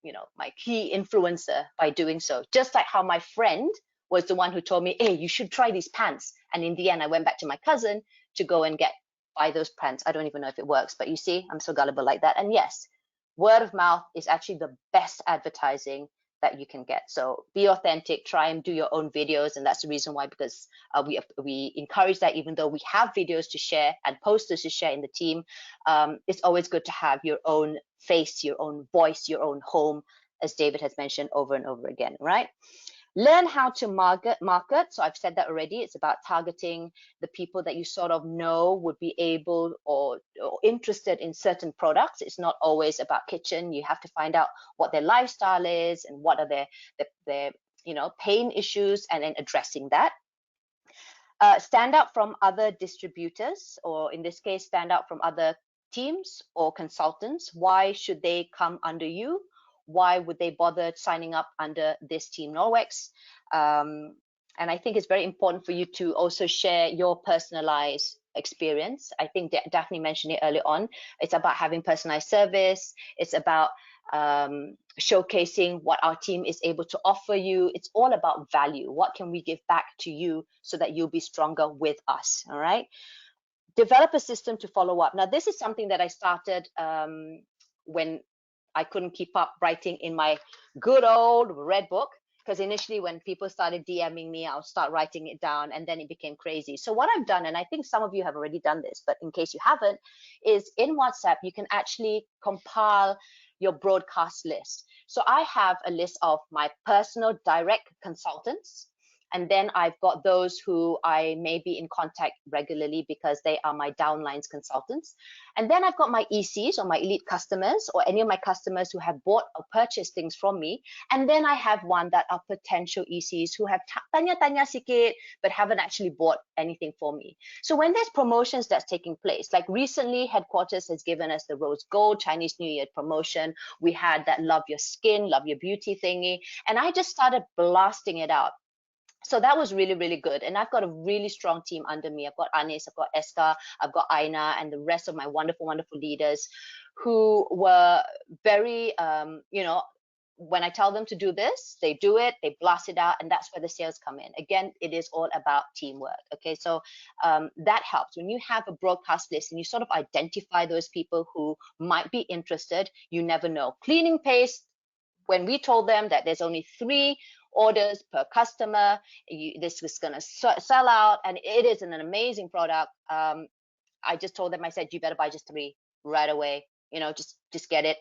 you know, my key influencer by doing so. Just like how my friend was the one who told me, hey, you should try these pants. And in the end, I went back to my cousin to go and buy those pants. I don't even know if it works, but you see, I'm so gullible like that. And yes, word of mouth is actually the best advertising that you can get. So be authentic, try and do your own videos. And that's the reason why, because we encourage that. Even though we have videos to share and posters to share in the team, it's always good to have your own face, your own voice, your own home, as David has mentioned over and over again, right? Learn how to market. So I've said that already. It's about targeting the people that you sort of know would be able or interested in certain products. It's not always about kitchen. You have to find out what their lifestyle is and what are their you know, pain issues, and then addressing that. Stand out from other distributors, or in this case, stand out from other teams or consultants. Why should they come under you? Why would they bother signing up under this Team Noex? And I think it's very important for you to also share your personalized experience. I think Daphne mentioned it earlier on. It's about having personalized service. It's about showcasing what our team is able to offer you. It's all about value. What can we give back to you so that you'll be stronger with us? All right. Develop a system to follow up. Now, this is something that I started when I couldn't keep up writing in my good old red book, because initially when people started DMing me, I'll start writing it down, and then it became crazy. So what I've done, and I think some of you have already done this, but in case you haven't, is in WhatsApp, you can actually compile your broadcast list. So I have a list of my personal direct consultants, and then I've got those who I may be in contact regularly because they are my downlines consultants. And then I've got my ECs, or my elite customers, or any of my customers who have bought or purchased things from me. And then I have one that are potential ECs who have tanya sikit, but haven't actually bought anything for me. So when there's promotions that's taking place, like recently, headquarters has given us the Rose Gold Chinese New Year promotion. We had that Love Your Skin, Love Your Beauty thingy. And I just started blasting it out. So that was really, really good. And I've got a really strong team under me. I've got Anis, I've got Eska, I've got Aina, and the rest of my wonderful, wonderful leaders who were very, you know, when I tell them to do this, they do it, they blast it out, and that's where the sales come in. Again, it is all about teamwork. Okay, so that helps. When you have a broadcast list and you sort of identify those people who might be interested, you never know. Cleaning paste, when we told them that there's only 3 orders per customer, this was going to sell out, and it is an amazing product. I just told them, I said, you better buy just 3 right away, you know, just get it.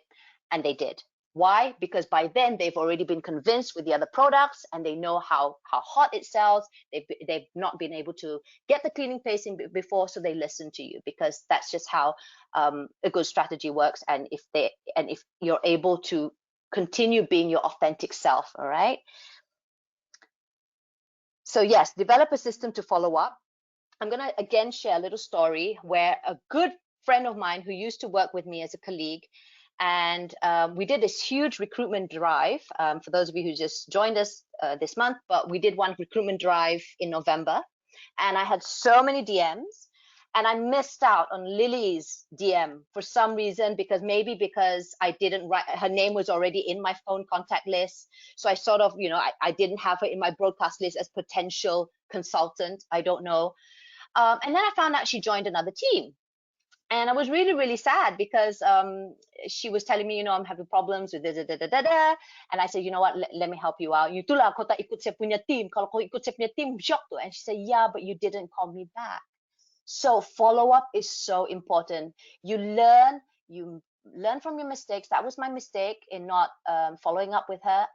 And they did. Why? Because by then they've already been convinced with the other products, and they know how hot it sells. They've not been able to get the cleaning paste in before, so they listen to you, because that's just how a good strategy works. And if you're able to continue being your authentic self, all right? So yes, develop a system to follow up. I'm going to again share a little story where a good friend of mine who used to work with me as a colleague. And we did this huge recruitment drive. For those of you who just joined us this month, but we did one recruitment drive in November. And I had so many DMs. And I missed out on Lily's DM for some reason, because I didn't write, her name was already in my phone contact list. So I sort of, I didn't have her in my broadcast list as potential consultant. I don't know. And then I found out she joined another team. And I was really, really sad because she was telling me, I'm having problems with da. And I said, you know what, let me help you out. Itulah kau tak ikut saya punya team. Kalau kau ikut saya punya team, shock tu. And she said, yeah, but you didn't call me back. So follow-up is so important. You learn from your mistakes. That was my mistake in not following up with her,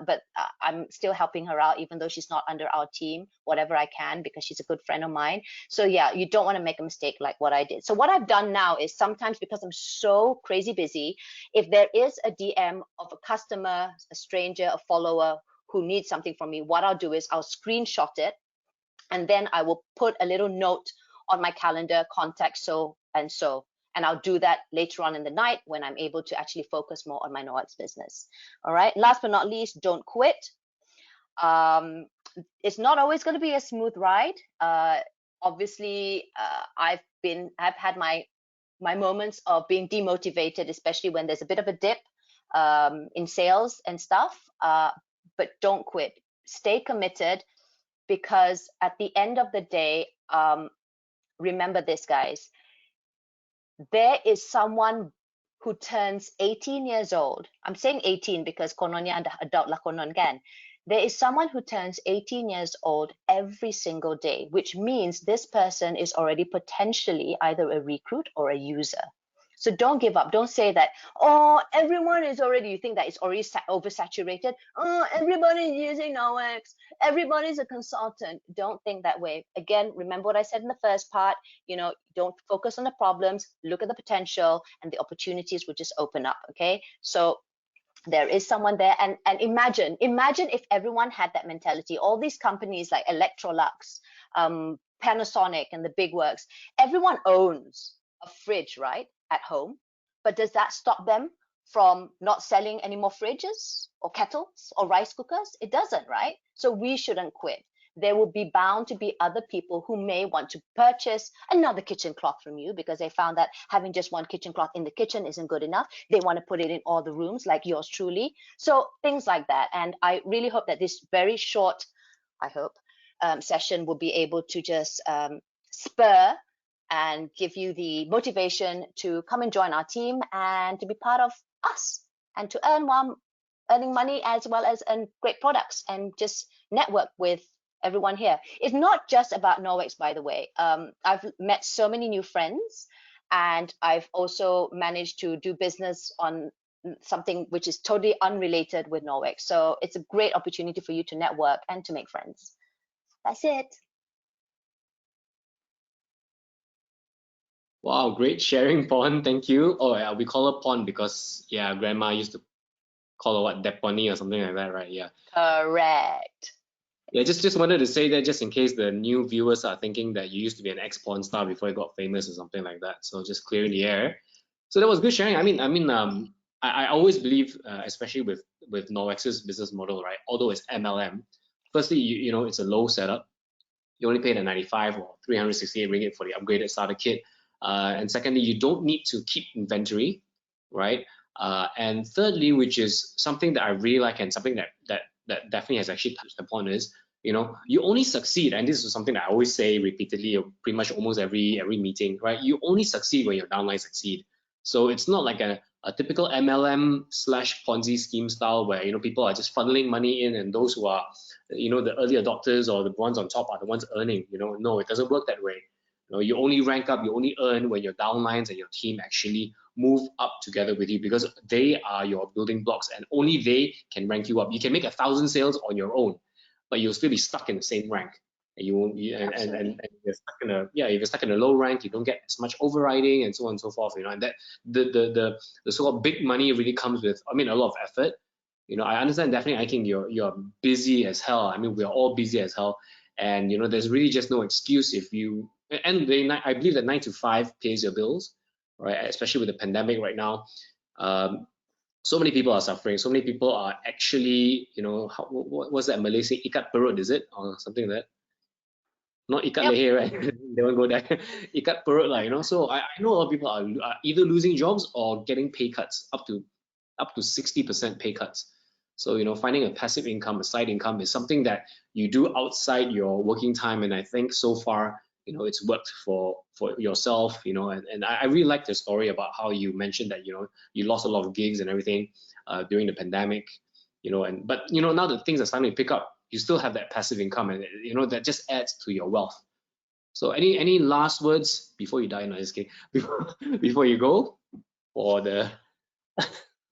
but I'm still helping her out, even though she's not under our team, whatever I can, because she's a good friend of mine. So yeah, you don't want to make a mistake like what I did. So what I've done now is, sometimes because I'm so crazy busy, if there is a DM of a customer, a stranger, a follower who needs something from me, what I'll do is I'll screenshot it, and then I will put a little note on my calendar, contact so and so. And I'll do that later on in the night when I'm able to actually focus more on my Noex business. All right. Last but not least, don't quit. It's not always going to be a smooth ride. Obviously, I've had my moments of being demotivated, especially when there's a bit of a dip in sales and stuff. But don't quit. Stay committed. Because at the end of the day, remember this, guys, there is someone who turns 18 years old. I'm saying 18 because kononnya anda adult lah konon kan. There is someone who turns 18 years old every single day, which means this person is already potentially either a recruit or a user. So don't give up. Don't say that, oh, everyone is already, you think that it's already oversaturated. Oh, everybody is using Noex. Everybody's a consultant. Don't think that way. Again, remember what I said in the first part, don't focus on the problems, look at the potential, and the opportunities will just open up, okay? So there is someone there, and imagine if everyone had that mentality. All these companies like Electrolux, Panasonic, and the big works, everyone owns a fridge, right, at home. But does that stop them from not selling any more fridges or kettles or rice cookers? It doesn't, right? So we shouldn't quit. There will be bound to be other people who may want to purchase another kitchen cloth from you because they found that having just one kitchen cloth in the kitchen isn't good enough. They want to put it in all the rooms, like yours truly. So things like that. And I really hope that this very short, session will be able to just spur and give you the motivation to come and join our team and to be part of us and to earning money as well as great products and just network with everyone here. It's not just about Noex, by the way. I've met so many new friends, and I've also managed to do business on something which is totally unrelated with Noex. So it's a great opportunity for you to network and to make friends. That's it. Wow, great sharing, Pon. Thank you. Oh, yeah, we call her Pon because, yeah, Grandma used to call her what, Deponi or something like that, right? Yeah. Correct. Yeah, just wanted to say that just in case the new viewers are thinking that you used to be an ex-porn star before you got famous or something like that. So just clearing the air. So that was good sharing. I always believe, especially with Noex's business model, right? Although it's MLM, firstly, you know, it's a low setup. You only pay the 95 or 368 ringgit for the upgraded starter kit. And secondly, you don't need to keep inventory, right? And thirdly, which is something that I really like and something that definitely has actually touched upon is, you know, you only succeed, and this is something that I always say repeatedly, pretty much almost every meeting, right? You only succeed when your downline succeed. So it's not like a typical MLM / Ponzi scheme style where, you know, people are just funneling money in, and those who are, you know, the early adopters or the ones on top are the ones earning. You know, no, it doesn't work that way. You know, you only rank up, you only earn when your downlines and your team actually move up together with you, because they are your building blocks and only they can rank you up. You can make 1,000 sales on your own, but you'll still be stuck in the same rank. And you won't, and you're stuck in if you're stuck in a low rank, you don't get as much overriding and so on and so forth. You know, and that the sort of big money really comes with, I mean, a lot of effort. You know, I understand definitely. I think you're busy as hell. I mean, we're all busy as hell. And there's really just no excuse if you, and I believe that 9 to 5 pays your bills, right? Especially with the pandemic right now. So many people are suffering. So many people are actually, what was that Malay say? Ikat perut, is it? Or something like that? Not ikat leher, right? They won't go there. Ikat perut, So I know a lot of people are either losing jobs or getting pay cuts, up to 60% pay cuts. So, finding a passive income, a side income, is something that you do outside your working time. And I think so far, it's worked for yourself, and I really like the story about how you mentioned that, you lost a lot of gigs and everything during the pandemic, but now that things are starting to pick up, you still have that passive income, and that just adds to your wealth. So any last words before you die? No, just kidding. Before you go, or the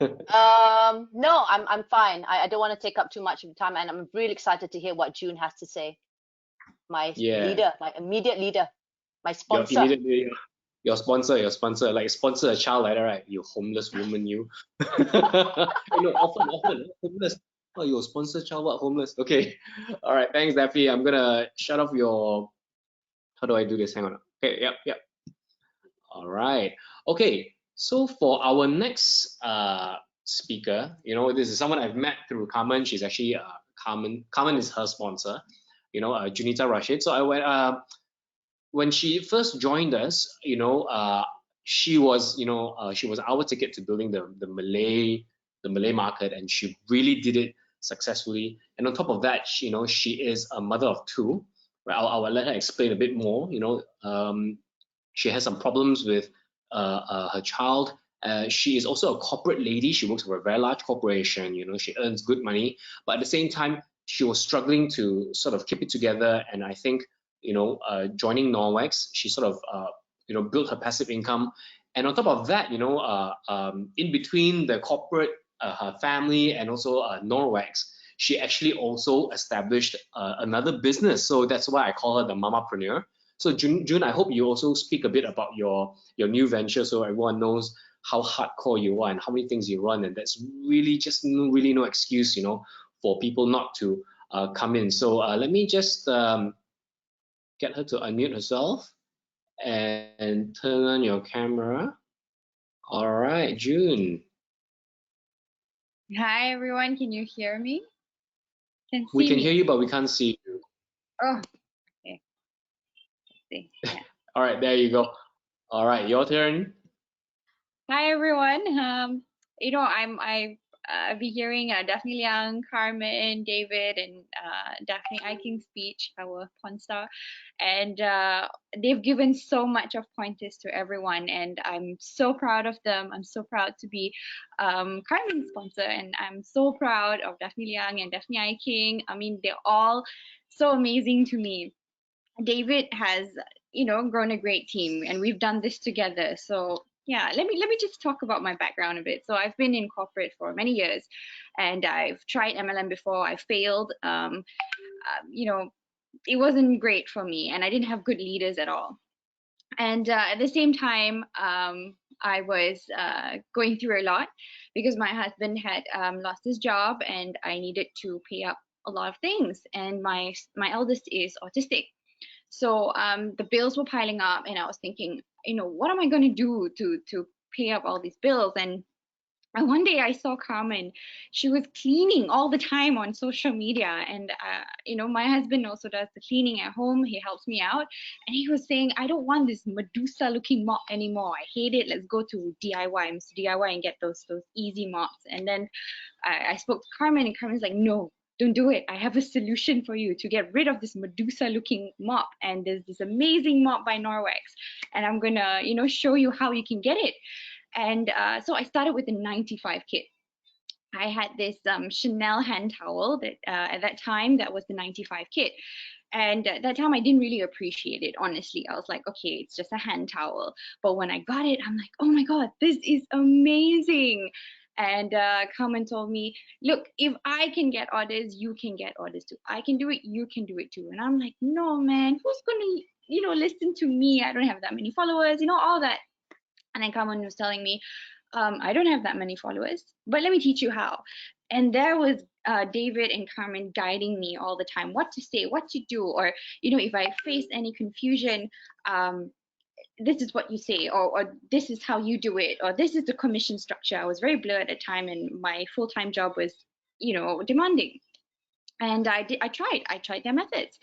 No, I'm fine. I don't want to take up too much of the time, and I'm really excited to hear what June has to say. My leader, my immediate leader, my sponsor. Your sponsor, like sponsor a child like that, right? You homeless woman, you. Often homeless. Oh, you sponsor child, what homeless? Okay, all right. Thanks, Daffy. I'm gonna shut off your. How do I do this? Hang on. Okay, yep. All right. Okay. So for our next speaker, this is someone I've met through Carmen. She's actually Carmen is her sponsor. Junita Rashid. So I went when she first joined us. She was she was our ticket to building the Malay market, and she really did it successfully. And on top of that, she is a mother of two. Right? I'll let her explain a bit more. She has some problems with her child. She is also a corporate lady. She works for a very large corporation. She earns good money, but at the same time, she was struggling to sort of keep it together. And I think, joining Noex, she sort of, built her passive income. And on top of that, in between the corporate, her family, and also Noex, she actually also established another business. So that's why I call her the mamapreneur. So June, I hope you also speak a bit about your new venture, so everyone knows how hardcore you are and how many things you run. And that's really just really no excuse, for people not to come in. So let me just get her to unmute herself and turn on your camera. All right, June. Hi everyone, can you hear me? We can hear you, but we can't see you. Oh, okay. Let's see. Yeah. All right, there you go. All right, your turn. Hi everyone. I've been hearing Daphne Liang, Carmen, David, and Daphne Iking's speech, our porn star, and they've given so much of pointers to everyone, and I'm so proud of them. I'm so proud to be Carmen's sponsor, and I'm so proud of Daphne Liang and Daphne Iking. I mean, they're all so amazing to me. David has, grown a great team, and we've done this together. So yeah, let me just talk about my background a bit. So I've been in corporate for many years, and I've tried MLM before. I failed. It wasn't great for me, and I didn't have good leaders at all. And at the same time, I was going through a lot because my husband had lost his job, and I needed to pay up a lot of things. And my eldest is autistic. So the bills were piling up, and I was thinking, what am I going to do to pay up all these bills? And one day I saw Carmen. She was cleaning all the time on social media, and my husband also does the cleaning at home. He helps me out, and he was saying, I don't want this Medusa-looking mop anymore. I hate it. Let's go to DIY, Mr. DIY, and get those easy mops. And then I spoke to Carmen, and Carmen's like, no, don't do it. I have a solution for you to get rid of this Medusa-looking mop. And there's this amazing mop by Noex, and I'm gonna, show you how you can get it. And so I started with the 95 kit. I had this Chanel hand towel that at that time, that was the 95 kit. And at that time, I didn't really appreciate it, honestly. I was like, okay, it's just a hand towel. But when I got it, I'm like, oh my God, this is amazing. And Carmen told me, look, if I can get orders, you can get orders too. I can do it, you can do it too. And I'm like, no, man, who's gonna, listen to me? I don't have that many followers, all that. And then Carmen was telling me, I don't have that many followers, but let me teach you how. And there was David and Carmen guiding me all the time, what to say, what to do, or, you know, if I face any confusion, this is what you say, or this is how you do it, or this is the commission structure. I was very blurred at the time, and my full-time job was, you know, demanding. And I tried their methods.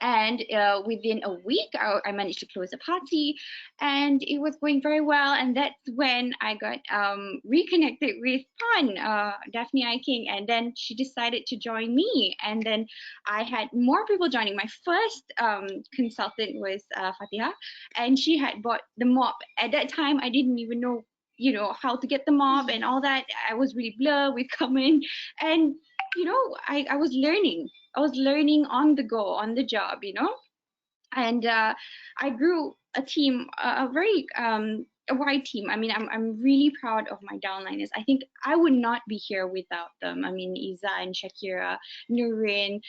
And within a week, I managed to close a party, and it was going very well. And that's when I got reconnected with Daphne I. King, and then she decided to join me. And then I had more people joining. My first consultant was Fatiha, and she had bought the mop. At that time, I didn't even know, you know, how to get the mop and all that. I was really blurred with coming, and you know, I was learning. I was learning on the go, on the job, you know, and I grew a team, a very a wide team. I mean, I'm really proud of my downliners. I think I would not be here without them. I mean, Iza and Shakira, Nurin,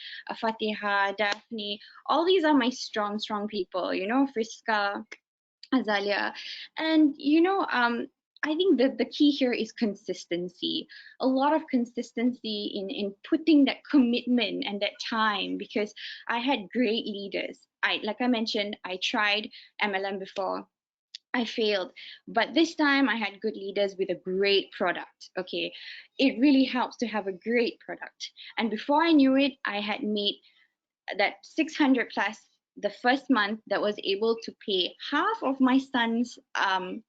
Fatiha, Daphne, all these are my strong people, you know, Friska, Azalia, and you know, I think that the key here is consistency. A lot of consistency in putting that commitment and that time, because I had great leaders. Like I mentioned, I tried MLM before. I failed, but this time I had good leaders with a great product. Okay, it really helps to have a great product. And before I knew it, I had made that 600 plus the first month, that was able to pay half of my son's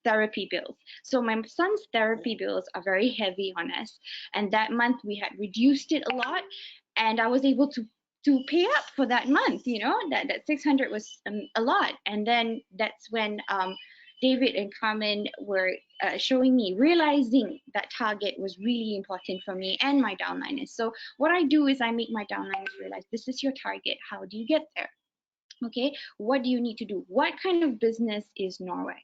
therapy bills. So my son's therapy bills are very heavy on us, and that month we had reduced it a lot, and I was able to pay up for that month. You know, that 600 was a lot. And then that's when David and Carmen were showing me, realizing that target was really important for me and my downliners. So what I do is I make my downliners realize, this is your target. How do you get there? Okay, what do you need to do? What kind of business is Noex?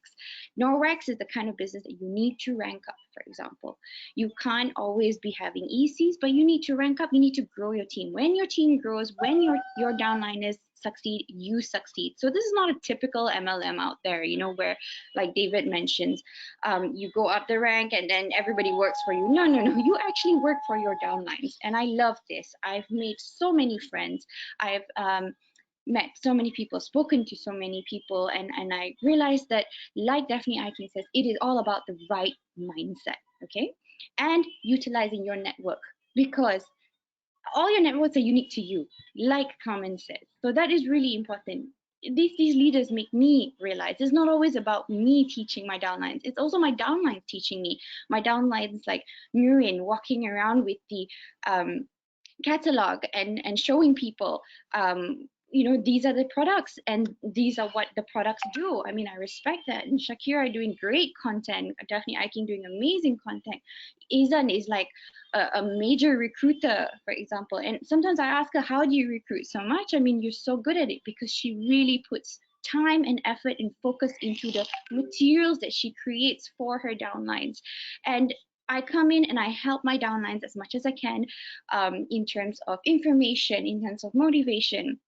Noex is the kind of business that you need to rank up, for example. You can't always be having ECs, but you need to rank up, you need to grow your team. When your team grows, when your downliners succeed, you succeed. So this is not a typical MLM out there, you know, where, like David mentions, you go up the rank and then everybody works for you. No, you actually work for your downlines. And I love this. I've made so many friends. I've met so many people, spoken to so many people, and I realized that, like Daphne Aiken says, it is all about the right mindset, okay? And utilizing your network, because all your networks are unique to you, like Carmen said. So that is really important. These leaders make me realize it's not always about me teaching my downlines. It's also my downlines teaching me. My downlines, like Nurin, walking around with the catalog and showing people, you know, these are the products and these are what the products do. I mean, I respect that. And Shakira doing great content, Daphne Aiken doing amazing content. Izan is like a major recruiter, for example. And sometimes I ask her, how do you recruit so much? I mean, you're so good at it, because she really puts time and effort and focus into the materials that she creates for her downlines. And I come in and I help my downlines as much as I can, in terms of information, in terms of motivation.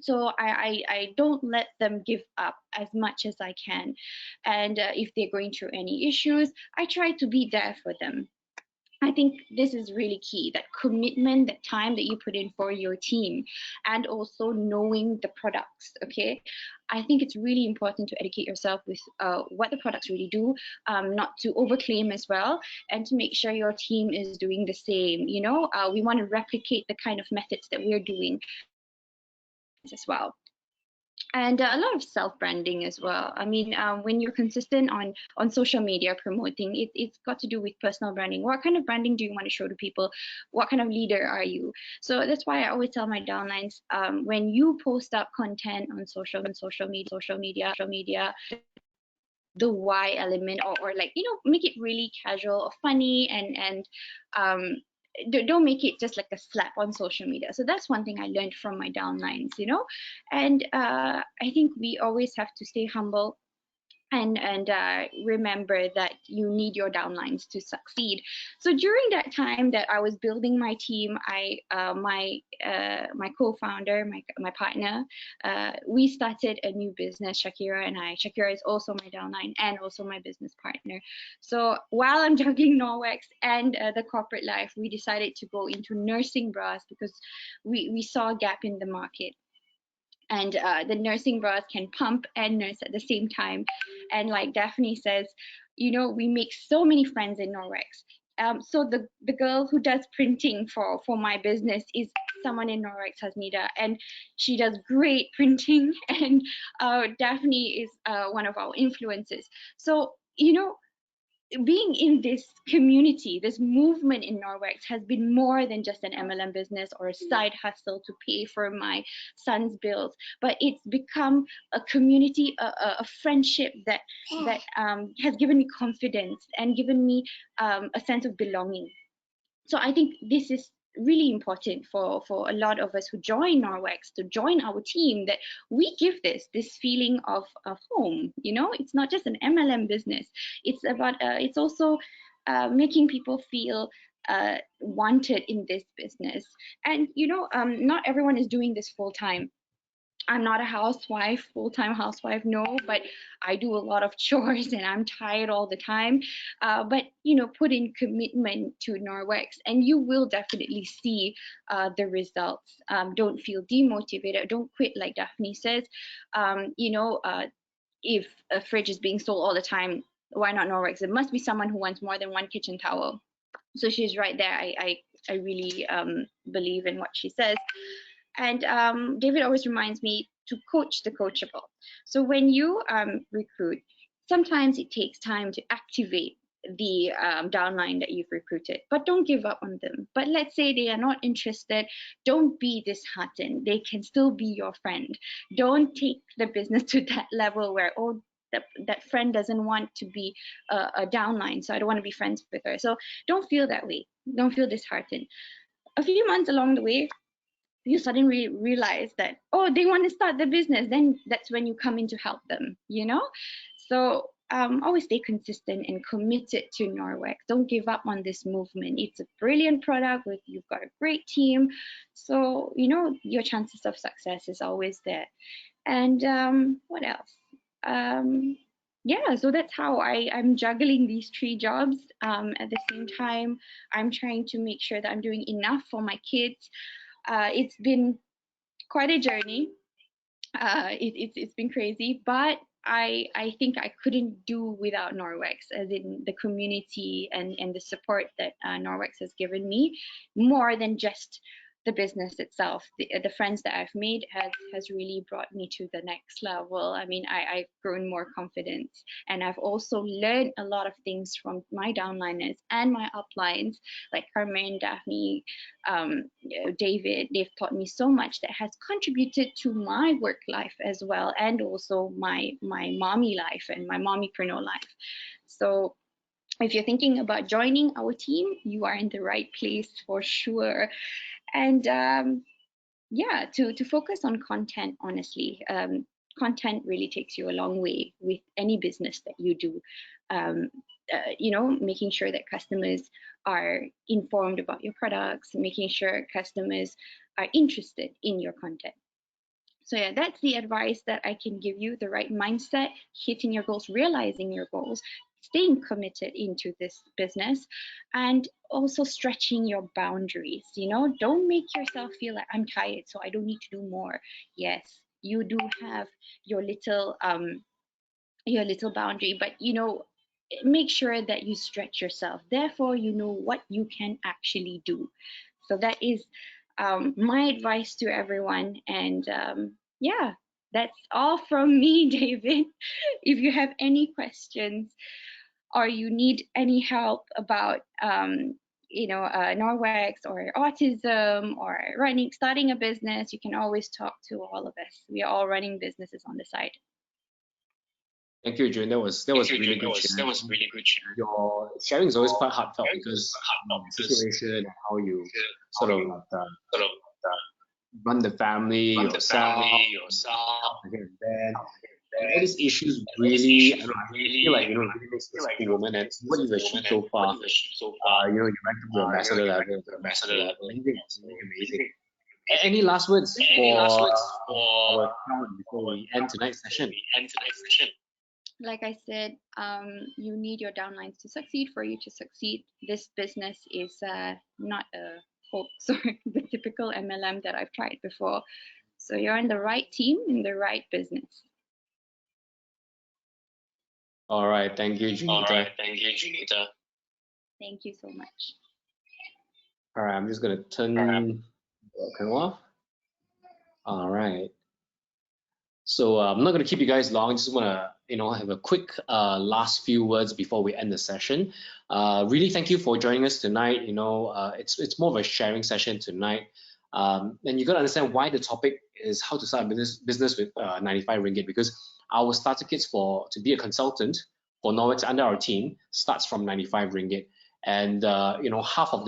So I don't let them give up as much as I can. And if they're going through any issues, I try to be there for them. I think this is really key, that commitment, that time that you put in for your team, and also knowing the products, okay? I think it's really important to educate yourself with what the products really do, not to overclaim as well, and to make sure your team is doing the same. You know, we want to replicate the kind of methods that we're doing as well. And a lot of self-branding as well. I mean, when you're consistent on social media promoting, it's got to do with personal branding. What kind of branding do you want to show to people? What kind of leader are you? So that's why I always tell my downlines, when you post up content on social media, the why element, or like, you know, make it really casual or funny, and don't make it just like a slap on social media. So that's one thing I learned from my downlines, you know. And I think we always have to stay humble, and remember that you need your downlines to succeed. So during that time that I was building my team, my co-founder, my partner, we started a new business, Shakira and I. Shakira is also my downline and also my business partner. So while I'm juggling Noex and the corporate life, we decided to go into nursing bras because we saw a gap in the market. And the nursing bras can pump and nurse at the same time. And like Daphne says, you know, we make so many friends in Noex. So the girl who does printing for my business is someone in Noex, Hasnida, and she does great printing. And Daphne is one of our influencers. So, you know, being in this community, this movement in Noex has been more than just an MLM business or a side hustle to pay for my son's bills, but it's become a community, a friendship that has given me confidence and given me a sense of belonging. So I think this is really important for a lot of us who join Noex, to join our team, that we give this feeling of home. You know, it's not just an MLM business. It's about it's also making people feel wanted in this business. And you know, not everyone is doing this full time. I'm not a housewife, full-time housewife, no, but I do a lot of chores and I'm tired all the time. But, you know, put in commitment to Noex and you will definitely see the results. Don't feel demotivated. Don't quit, like Daphne says. You know, if a fridge is being sold all the time, why not Noex? It must be someone who wants more than one kitchen towel. So she's right there. I really believe in what she says. And David always reminds me to coach the coachable. So when you recruit, sometimes it takes time to activate the downline that you've recruited, but don't give up on them. But let's say they are not interested, don't be disheartened. They can still be your friend. Don't take the business to that level where, oh, that friend doesn't want to be a downline, so I don't want to be friends with her. So don't feel that way. Don't feel disheartened. A few months along the way, you suddenly realize that, oh, they want to start the business, then that's when you come in to help them, you know? So always stay consistent and committed to Noex. Don't give up on this movement. It's a brilliant product. You've got a great team. So, you know, your chances of success is always there. And what else? Yeah, so that's how I'm juggling these 3 jobs. At the same time, I'm trying to make sure that I'm doing enough for my kids. It's been quite a journey. It's been crazy, but I think I couldn't do without Noex, as in the community and the support that Noex has given me, more than just the business itself. The friends that I've made has really brought me to the next level. I mean, I've grown more confidence, and I've also learned a lot of things from my downliners and my uplines, like Carmen, Daphne, David. They've taught me so much that has contributed to my work life as well, and also my mommy life and my mommypreneur life. So if you're thinking about joining our team, you are in the right place for sure. And yeah, to focus on content, honestly. Content really takes you a long way with any business that you do. You know, making sure that customers are informed about your products, making sure customers are interested in your content. So yeah, that's the advice that I can give you: the right mindset, hitting your goals, realizing your goals, staying committed into this business, and also stretching your boundaries. You know, don't make yourself feel like, I'm tired, so I don't need to do more. Yes, you do have your little boundary, but you know, make sure that you stretch yourself. Therefore, you know what you can actually do. So that is my advice to everyone. And yeah, that's all from me, David. If you have any questions or you need any help about you know, Noex or autism or starting a business, you can always talk to all of us. We are all running businesses on the side. Thank you, June. That was really good. That was really good. Your sharing is always quite heartfelt because the situation and how you sort of run the family yourself, here and then. all these issues really, I don't know, I feel like, really makes us a woman, and what you've achieved so far, you ranked up to ambassador level, amazing, amazing. Any last words for our crowd before we end tonight's session? Like I said, you need your downlines to succeed for you to succeed. This business is not a hoax or the typical MLM that I've tried before. So you're in the right team, in the right business. All right, thank you, Junita. Thank you so much. All right, I'm just gonna turn off. All right. So I'm not gonna keep you guys long. Just wanna, have a quick last few words before we end the session. Really, thank you for joining us tonight. It's more of a sharing session tonight, and you gotta understand why the topic is how to start a business with 95 ringgit, because our starter kits to be a consultant for Noex under our team starts from 95 ringgit. And half of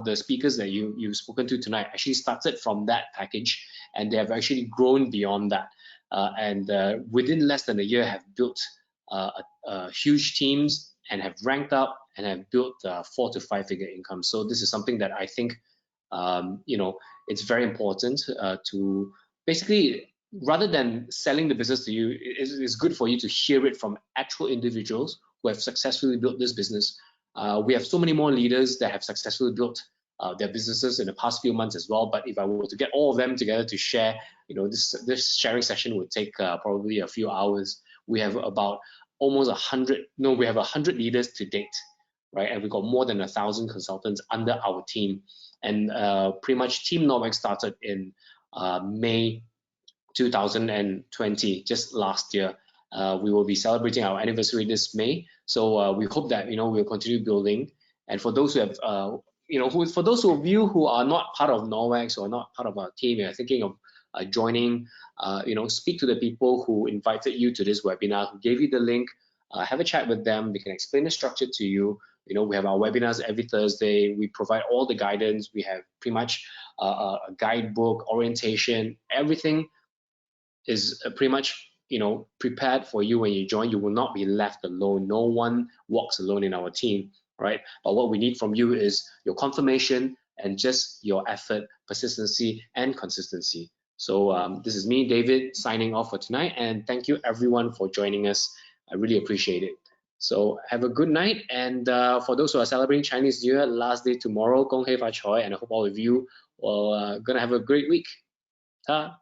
the speakers that you've spoken to tonight actually started from that package, and they have actually grown beyond that. And within less than a year have built huge teams and have ranked up and have built 4 to 5 figure income. So this is something that I think it's very important to basically, rather than selling the business to you, it's good for you to hear it from actual individuals who have successfully built this business. We have so many more leaders that have successfully built their businesses in the past few months as well. But if I were to get all of them together to share, this sharing session would take probably a few hours. We have about almost 100 leaders to date, right? And we've got more than 1,000 consultants under our team. And pretty much Team Noex started in May 2020, just last year. We will be celebrating our anniversary this May, so we hope that we'll continue building. And for those who have, for those of you who are not part of Noex or not part of our team, you're thinking of joining, speak to the people who invited you to this webinar, who gave you the link. Have a chat with them. They can explain the structure to you. We have our webinars every Thursday. We provide all the guidance. We have pretty much a guidebook, orientation, everything is pretty much prepared for you when you join. You will not be left alone. No one walks alone in our team, right? But what we need from you is your confirmation and just your effort, persistency, and consistency. So this is me, David, signing off for tonight, and thank you everyone for joining us. I really appreciate it. So have a good night, and for those who are celebrating Chinese New Year, last day tomorrow, Gong Hei Fa Choi, and I hope all of you are gonna have a great week. Ta.